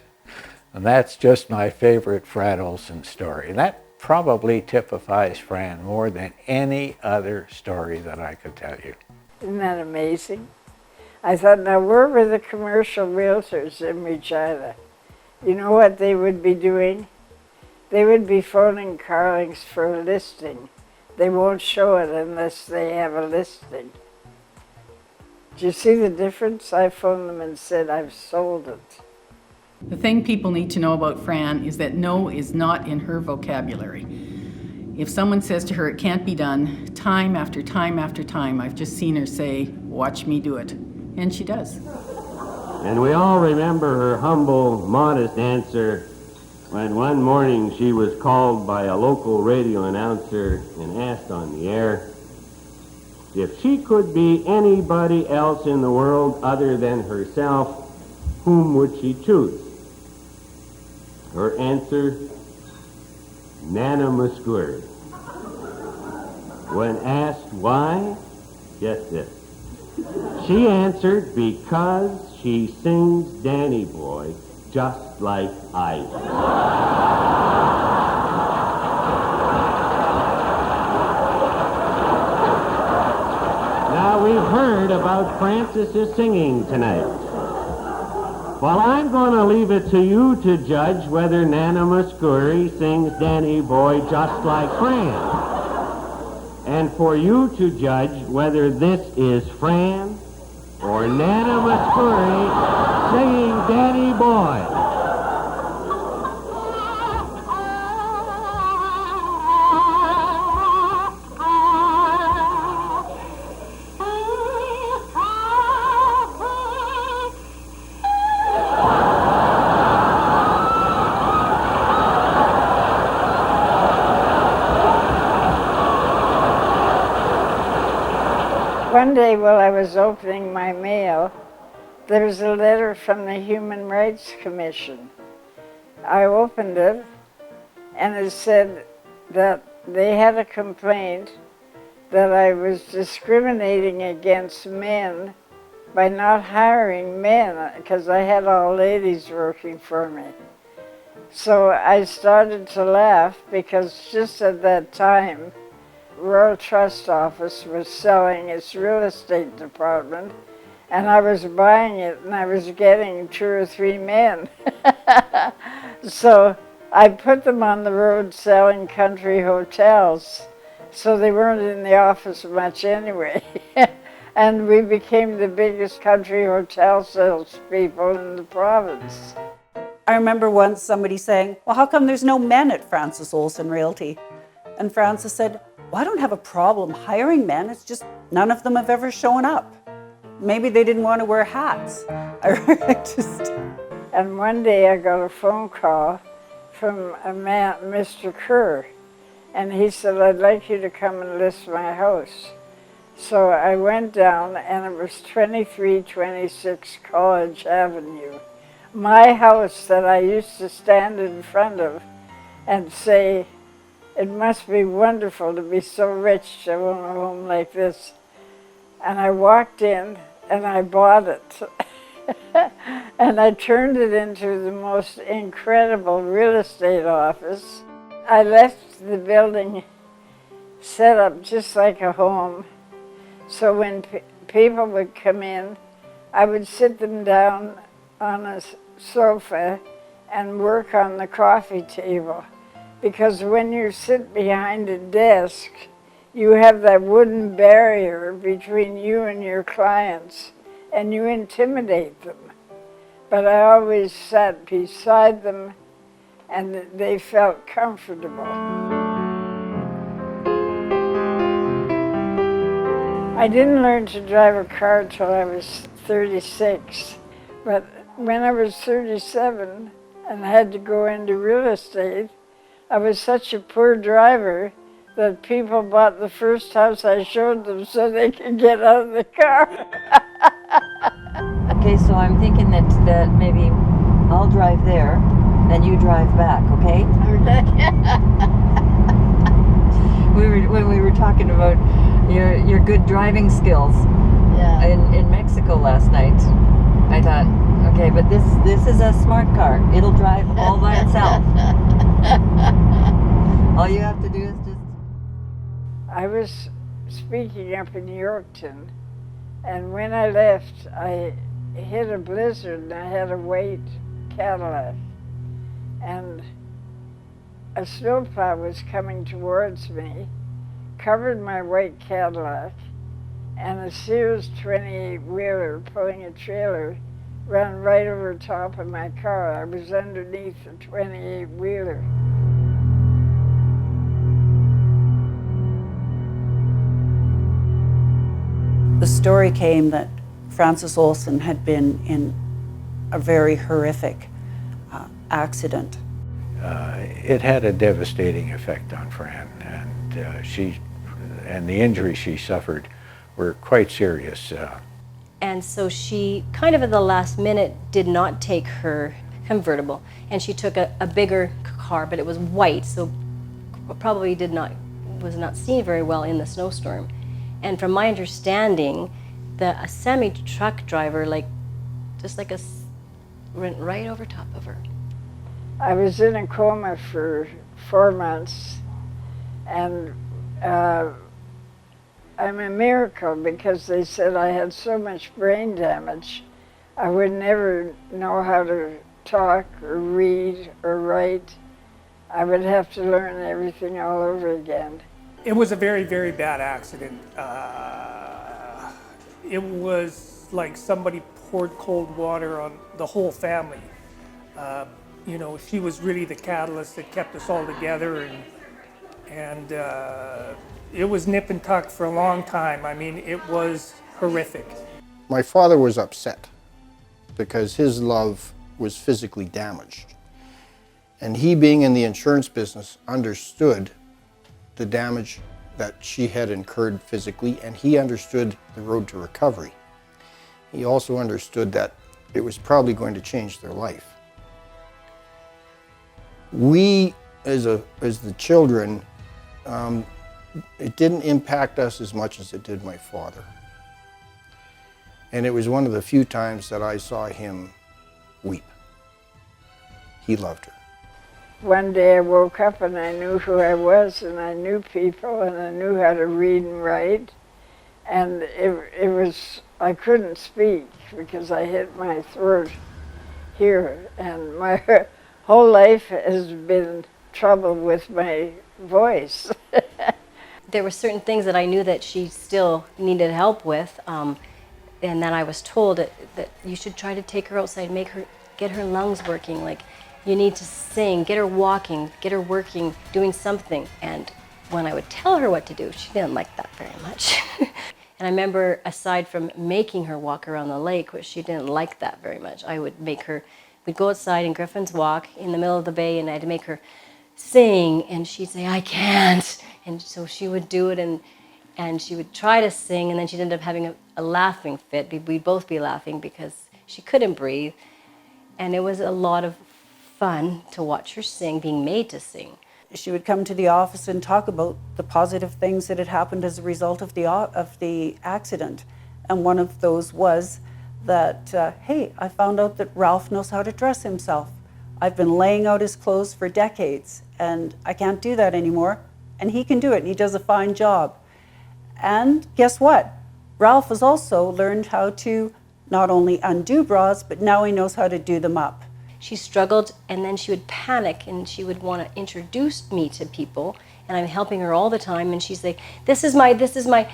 And that's just my favorite Fran Olson story. And that probably typifies Fran more than any other story that I could tell you. Isn't that amazing? I thought, now where were the commercial realtors in Regina? You know what they would be doing? They would be phoning Carlings for a listing. They won't show it unless they have a listing. Do you see the difference? I phoned them and said, I've sold it. The thing people need to know about Fran is that no is not in her vocabulary. If someone says to her it can't be done, time after time after time, I've just seen her say, watch me do it. And she does. And we all remember her humble, modest answer when one morning she was called by a local radio announcer and asked on the air if she could be anybody else in the world other than herself, whom would she choose? Her answer, Nana Muscuri. When asked why, guess this. She answered, because she sings Danny Boy just like I do. Now, we've heard about Frances's singing tonight. Well, I'm going to leave it to you to judge whether Nana Muscuri sings Danny Boy just like Fran. And for you to judge whether this is Fran or Nana Muscuri singing Danny Boy. one day while I was opening my mail, there was a letter from the Human Rights Commission. I opened it, and it said that they had a complaint that I was discriminating against men by not hiring men, because I had all ladies working for me. So I started to laugh, because just at that time, Royal Trust Office was selling its real estate department, and I was buying it, and I was getting 2 or 3 men. So I put them on the road selling country hotels, so they weren't in the office much anyway. And we became the biggest country hotel salespeople in the province. I remember once somebody saying, well, how come there's no men at Francis Olson Realty? And Francis said, well, I don't have a problem hiring men, it's just none of them have ever shown up. Maybe they didn't want to wear hats. And one day I got a phone call from a man, Mr. Kerr, and he said, I'd like you to come and list my house. So I went down, and it was 2326 College Avenue. My house that I used to stand in front of and say, it must be wonderful to be so rich to own a home like this. And I walked in, and I bought it. And I turned it into the most incredible real estate office. I left the building set up just like a home. So when people would come in, I would sit them down on a sofa and work on the coffee table. Because when you sit behind a desk, you have that wooden barrier between you and your clients, and you intimidate them. But I always sat beside them, and they felt comfortable. I didn't learn to drive a car till I was 36, but when I was 37 and had to go into real estate, I was such a poor driver that people bought the first house I showed them so they could get out of the car. Okay, so I'm thinking that maybe I'll drive there, then you drive back, okay? When we were talking about your good driving skills in Mexico last night, I thought, okay, but this is a smart car. It'll drive all by itself. All you have to do is just... I was speaking up in Yorkton, and when I left, I hit a blizzard, and I had a white Cadillac, and a snowplow was coming towards me, covered my white Cadillac, and a Sears 28-wheeler pulling a trailer ran right over top of my car. I was underneath the 28-wheeler. The story came that Francis Olson had been in a very horrific accident. It had a devastating effect on Fran, and the injuries she suffered were quite serious. And so she kind of at the last minute did not take her convertible, and she took a bigger car, but it was white, so probably was not seen very well in the snowstorm. And from my understanding, a semi-truck driver, went right over top of her. I was in a coma for 4 months, and I'm a miracle because they said I had so much brain damage, I would never know how to talk or read or write. I would have to learn everything all over again. It was a very, very bad accident. It was like somebody poured cold water on the whole family. You know, she was really the catalyst that kept us all together, and it was nip and tuck for a long time. I mean, it was horrific. My father was upset because his love was physically damaged. And he, being in the insurance business, understood the damage that she had incurred physically, and he understood the road to recovery. He also understood that it was probably going to change their life. We, as the children, it didn't impact us as much as it did my father. And it was one of the few times that I saw him weep. He loved her. One day I woke up and I knew who I was, and I knew people, and I knew how to read and write. And it was, I couldn't speak because I hit my throat here. And my whole life has been trouble with my voice. There were certain things that I knew that she still needed help with. And then I was told that you should try to take her outside, get her lungs working. Like, you need to sing, get her walking, get her working, doing something. And when I would tell her what to do, she didn't like that very much. And I remember, aside from making her walk around the lake, which she didn't like that very much, I would make her, we'd go outside in Griffin's Walk in the middle of the bay, and I'd make her sing, and she'd say, I can't. And so she would do it, and she would try to sing, and then she'd end up having a laughing fit. We'd both be laughing because she couldn't breathe. And it was a lot of fun to watch her sing, being made to sing. She would come to the office and talk about the positive things that had happened as a result of the accident. And one of those was that, hey, I found out that Ralph knows how to dress himself. I've been laying out his clothes for decades, and I can't do that anymore. And he can do it, and he does a fine job. And guess what? Ralph has also learned how to not only undo bras, but now he knows how to do them up. She struggled, and then she would panic, and she would want to introduce me to people, and I'm helping her all the time, and she's like, this is my,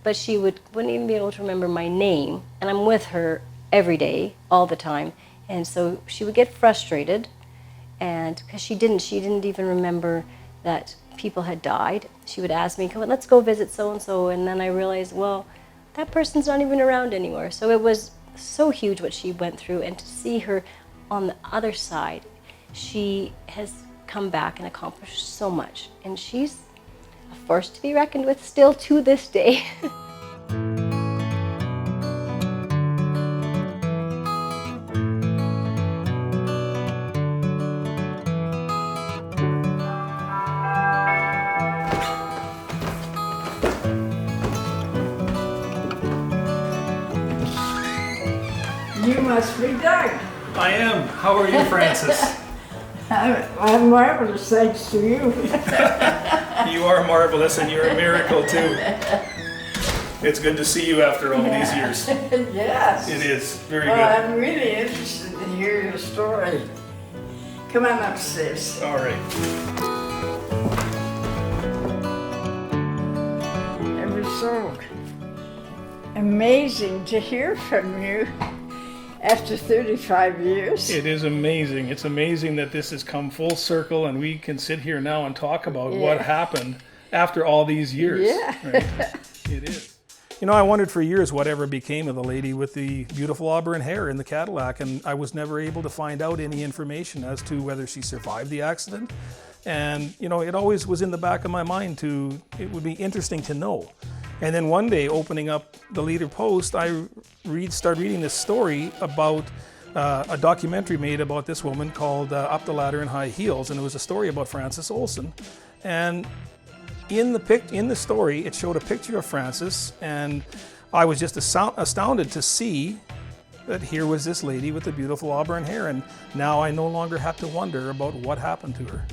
but she wouldn't even be able to remember my name, and I'm with her every day, all the time, and so she would get frustrated, and because she didn't even remember that people had died. She would ask me, come on, let's go visit so-and-so, and then I realized, well, that person's not even around anymore. So it was so huge what she went through, and to see her on the other side, she has come back and accomplished so much, and she's a force to be reckoned with still to this day. You must be Doug. I am. How are you, Frances? I'm marvelous, thanks to you. You are marvelous, and you're a miracle, too. It's good to see you after all these years. Yes. It is. Very well, good. I'm really interested to hear your story. Come on upstairs. All right. It was so amazing to hear from you after 35 years. It is amazing. It's amazing that this has come full circle, and we can sit here now and talk about what happened after all these years. Yeah. Right? It is. You know, I wondered for years whatever became of the lady with the beautiful auburn hair in the Cadillac, and I was never able to find out any information as to whether she survived the accident. And, you know, it always was in the back of my mind it would be interesting to know. And then one day, opening up the Leader Post, I started reading this story about a documentary made about this woman called Up the Ladder in High Heels, and it was a story about Frances Olson. And in the story, it showed a picture of Frances, and I was just astounded to see that here was this lady with the beautiful auburn hair, and now I no longer have to wonder about what happened to her.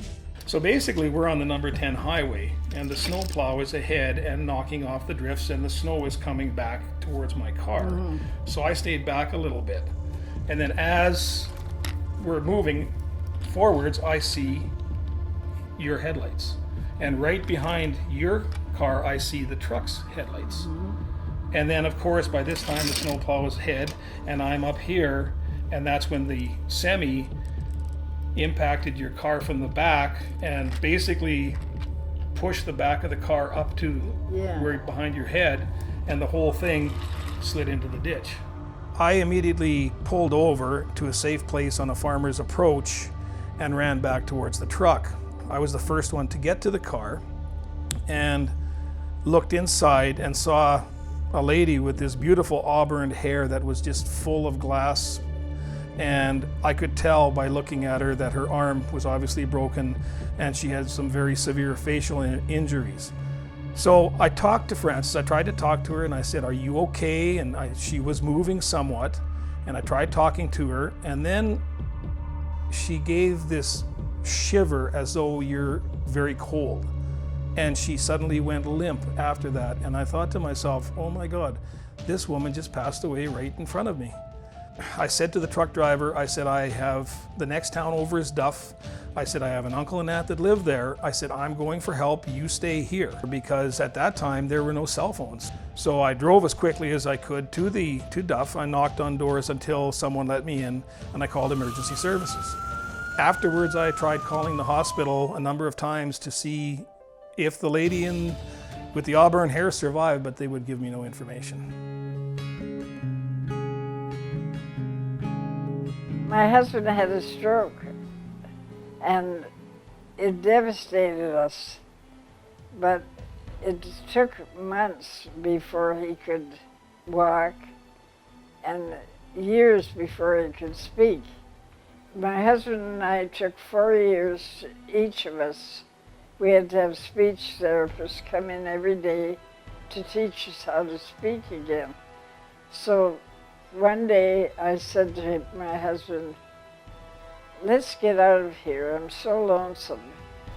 So basically, we're on the number 10 highway, and the snowplow is ahead and knocking off the drifts, and the snow is coming back towards my car. Mm-hmm. So I stayed back a little bit. And then as we're moving forwards, I see your headlights. And right behind your car, I see the truck's headlights. Mm-hmm. And then, of course, by this time, the snowplow is ahead, and I'm up here, and that's when the semi impacted your car from the back and basically pushed the back of the car up to where behind your head, and the whole thing slid into the ditch. I immediately pulled over to a safe place on a farmer's approach and ran back towards the truck. I was the first one to get to the car, and looked inside and saw a lady with this beautiful auburn hair that was just full of glass. And I could tell by looking at her that her arm was obviously broken and she had some very severe facial injuries. So I talked to Frances. I tried to talk to her and I said, "Are you okay?" And she was moving somewhat. And I tried talking to her, and then she gave this shiver as though you're very cold. And she suddenly went limp after that. And I thought to myself, oh my God, this woman just passed away right in front of me. I said to the truck driver, I said, I have, the next town over is Duff. I said, I have an uncle and aunt that live there. I said, I'm going for help, you stay here. Because at that time, there were no cell phones. So I drove as quickly as I could to Duff. I knocked on doors until someone let me in, and I called emergency services. Afterwards, I tried calling the hospital a number of times to see if the lady with the auburn hair survived, but they would give me no information. My husband had a stroke, and it devastated us, but it took months before he could walk and years before he could speak. My husband and I took 4 years, each of us. We had to have speech therapists come in every day to teach us how to speak again. So one day I said to my husband, let's get out of here, I'm so lonesome.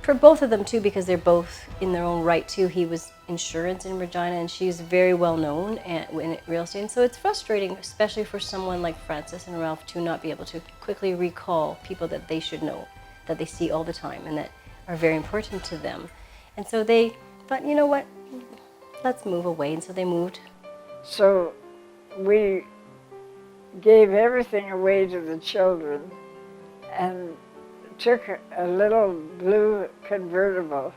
For both of them too, because they're both in their own right too. He was insurance in Regina and she's very well known in real estate. And so it's frustrating, especially for someone like Frances and Ralph, to not be able to quickly recall people that they should know, that they see all the time and that are very important to them. And so they thought, you know what, let's move away. And so they moved. So we gave everything away to the children and took a little blue convertible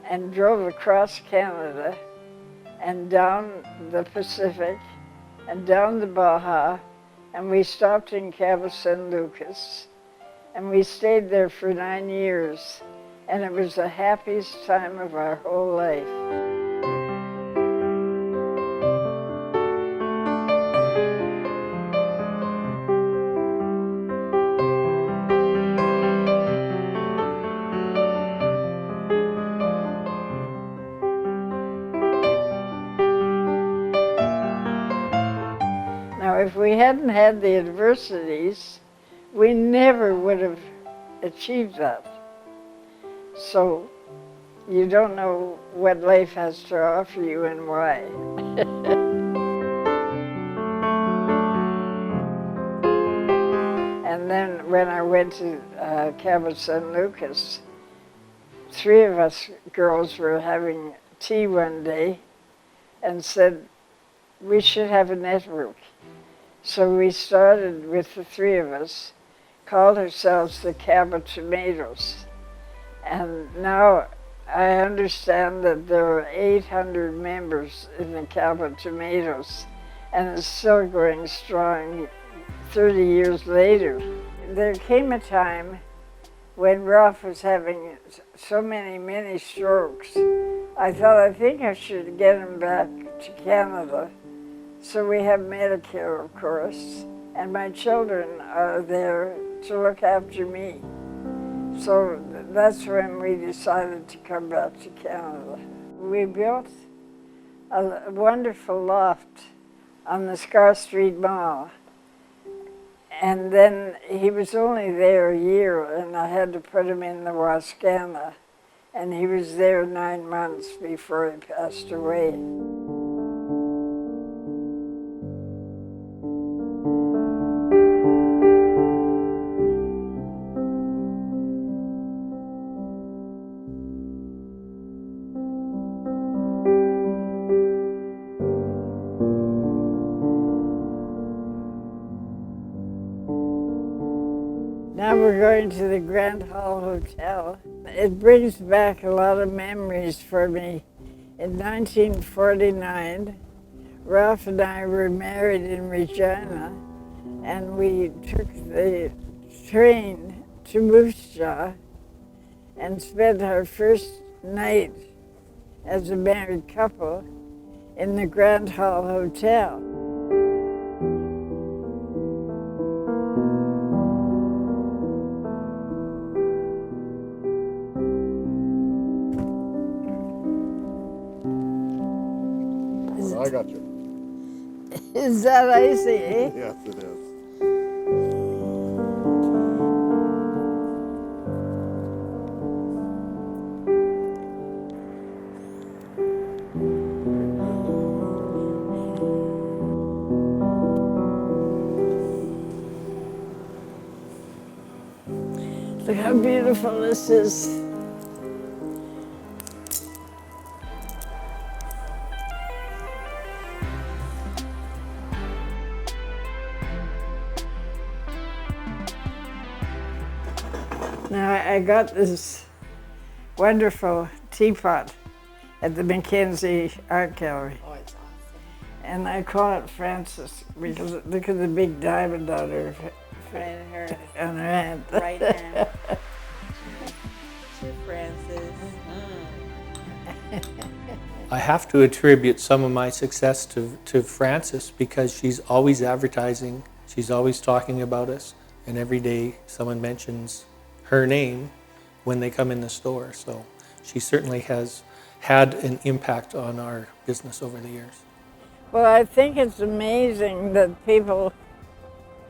and drove across Canada and down the Pacific and down the Baja, and we stopped in Cabo San Lucas, and we stayed there for 9 years, and it was the happiest time of our whole life. Now, if we hadn't had the adversities, we never would have achieved that. So you don't know what life has to offer you and why. And then when I went to Cabo San Lucas, 3 of us girls were having tea one day and said, we should have a network. So we started with the 3 of us, called ourselves the Cabo Tomatoes. And now I understand that there are 800 members in the Cabo Tomatoes, and it's still going strong 30 years later. There came a time when Ralph was having so many strokes. I thought, I think I should get him back to Canada. So we have Medicare, of course, and my children are there to look after me. So that's when we decided to come back to Canada. We built a wonderful loft on the Scar Street Mall. And then he was only there a year, and I had to put him in the Wascana. And he was there 9 months before he passed away. Now we're going to the Grand Hall Hotel. It brings back a lot of memories for me. In 1949, Ralph and I were married in Regina, and we took the train to Moose Jaw and spent our first night as a married couple in the Grand Hall Hotel. I got you. Is that icy, eh? Yes, it is. Look how beautiful this is. Now, I got this wonderful teapot at the Mackenzie Art Gallery. Oh, it's awesome. And I call it Frances because look at the big diamond on her on her hand. Right hand. To Frances. I have to attribute some of my success to Frances because she's always advertising, she's always talking about us, and every day someone mentions her name when they come in the store. So she certainly has had an impact on our business over the years. Well, I think it's amazing that people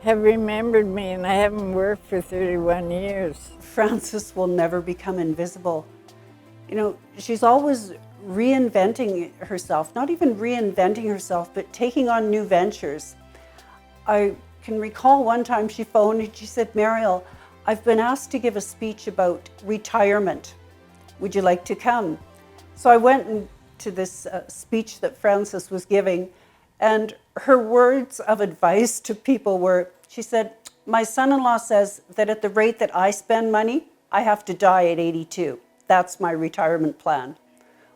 have remembered me, and I haven't worked for 31 years. Frances will never become invisible. You know, she's always reinventing herself, not even reinventing herself, but taking on new ventures. I can recall one time she phoned and she said, "Mariel, I've been asked to give a speech about retirement. Would you like to come?" So I went to this speech that Frances was giving, and her words of advice to people were, she said, "My son-in-law says that at the rate that I spend money, I have to die at 82. That's my retirement plan."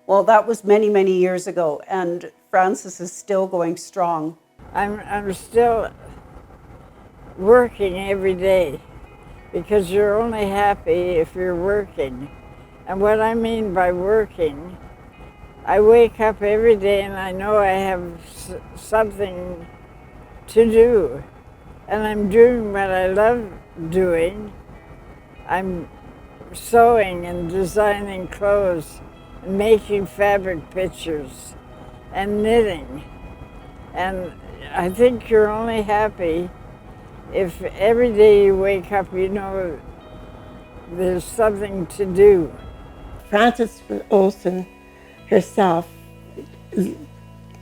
Well, that was many, many years ago, and Frances is still going strong. I'm still working every day because you're only happy if you're working. And what I mean by working, I wake up every day and I know I have something to do. And I'm doing what I love doing. I'm sewing and designing clothes and making fabric pictures and knitting. And I think you're only happy if every day you wake up you know there's something to do. Frances Olson herself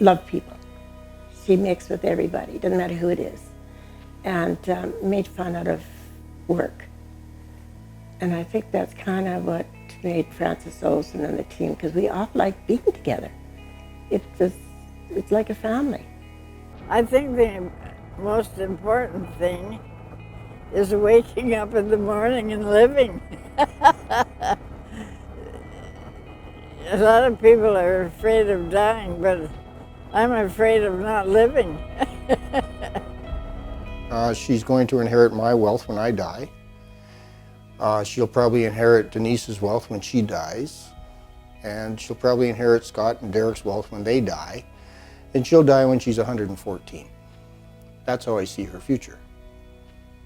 loved people. She mixed with everybody, doesn't matter who it is, and made fun out of work. And I think that's kind of what made Frances Olson and the team, because we all like being together. It's like a family. I think the most important thing is waking up in the morning and living. A lot of people are afraid of dying, but I'm afraid of not living. She's going to inherit my wealth when I die. She'll probably inherit Denise's wealth when she dies. And she'll probably inherit Scott and Derek's wealth when they die. And she'll die when she's 114. That's how I see her future.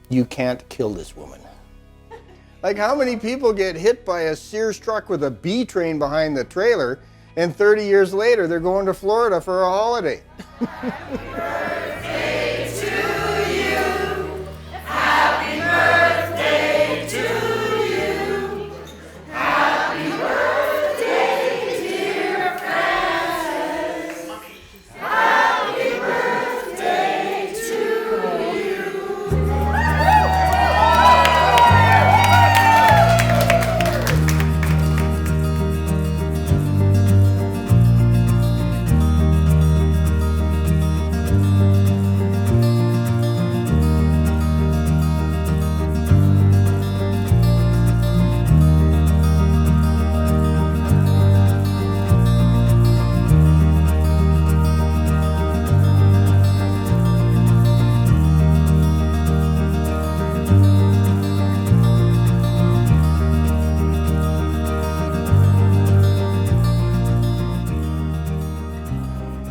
You can't kill this woman. Like, how many people get hit by a Sears truck with a B train behind the trailer, and 30 years later they're going to Florida for a holiday?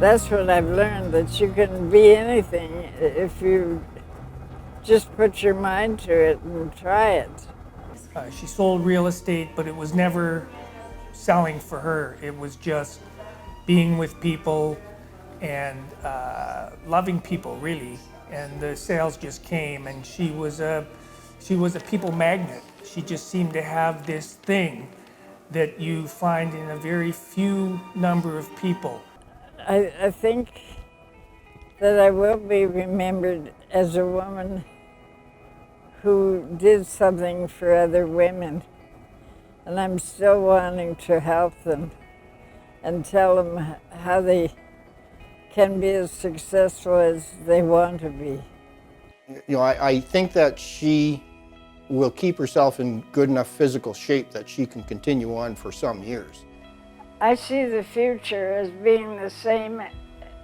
That's what I've learned, that you can be anything if you just put your mind to it and try it. She sold real estate, but it was never selling for her. It was just being with people and loving people, really. And the sales just came, and she was a people magnet. She just seemed to have this thing that you find in a very few number of people. I think that I will be remembered as a woman who did something for other women, and I'm still wanting to help them and tell them how they can be as successful as they want to be. You know, I think that she will keep herself in good enough physical shape that she can continue on for some years. I see the future as being the same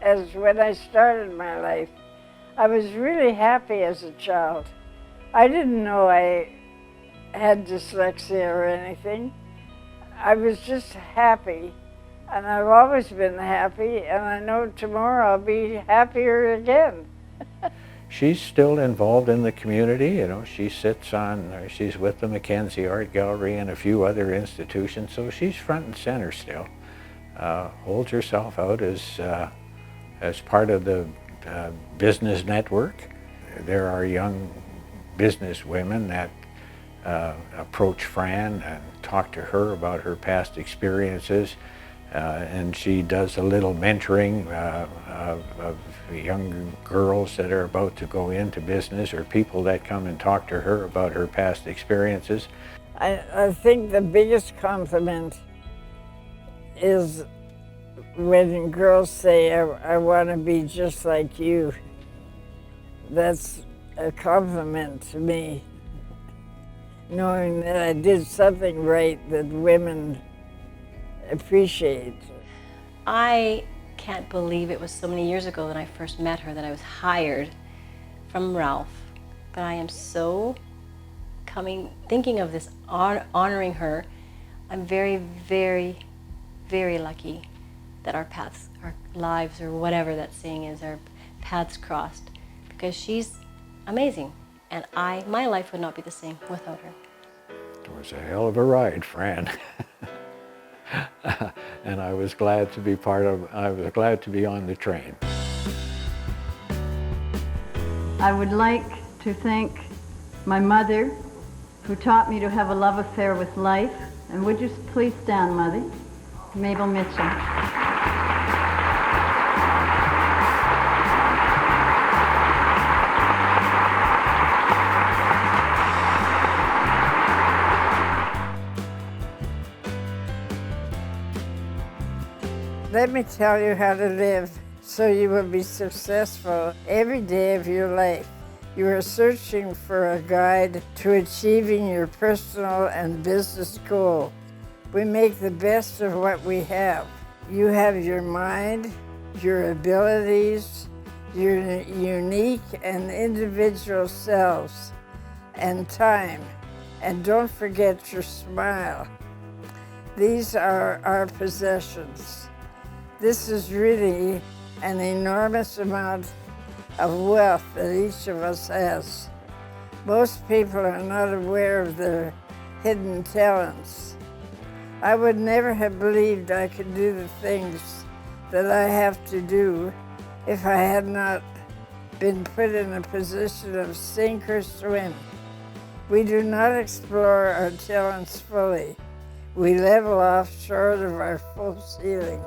as when I started my life. I was really happy as a child. I didn't know I had dyslexia or anything. I was just happy, and I've always been happy, and I know tomorrow I'll be happier again. She's still involved in the community. You know, she sits on, she's with the Mackenzie Art Gallery and a few other institutions, so she's front and center still. Holds herself out as part of the business network. There are young business women that approach Fran and talk to her about her past experiences, and she does a little mentoring of young girls that are about to go into business, or people that come and talk to her about her past experiences. I think the biggest compliment is when girls say, I want to be just like you. That's a compliment to me, knowing that I did something right that women appreciate. I can't believe it was so many years ago that I first met her, that I was hired from Ralph. But I am so thinking of this, honoring her. I'm very, very, very lucky that our paths, our lives, or whatever that saying is, our paths crossed, because she's amazing, and my life would not be the same without her. It was a hell of a ride, Fran. And I was glad to be I was glad to be on the train. I would like to thank my mother, who taught me to have a love affair with life. And would you please stand, Mother? Mabel Mitchell. Let me tell you how to live so you will be successful every day of your life. You are searching for a guide to achieving your personal and business goal. We make the best of what we have. You have your mind, your abilities, your unique and individual selves, and time. And don't forget your smile. These are our possessions. This is really an enormous amount of wealth that each of us has. Most people are not aware of their hidden talents. I would never have believed I could do the things that I have to do if I had not been put in a position of sink or swim. We do not explore our talents fully. We level off short of our full ceiling.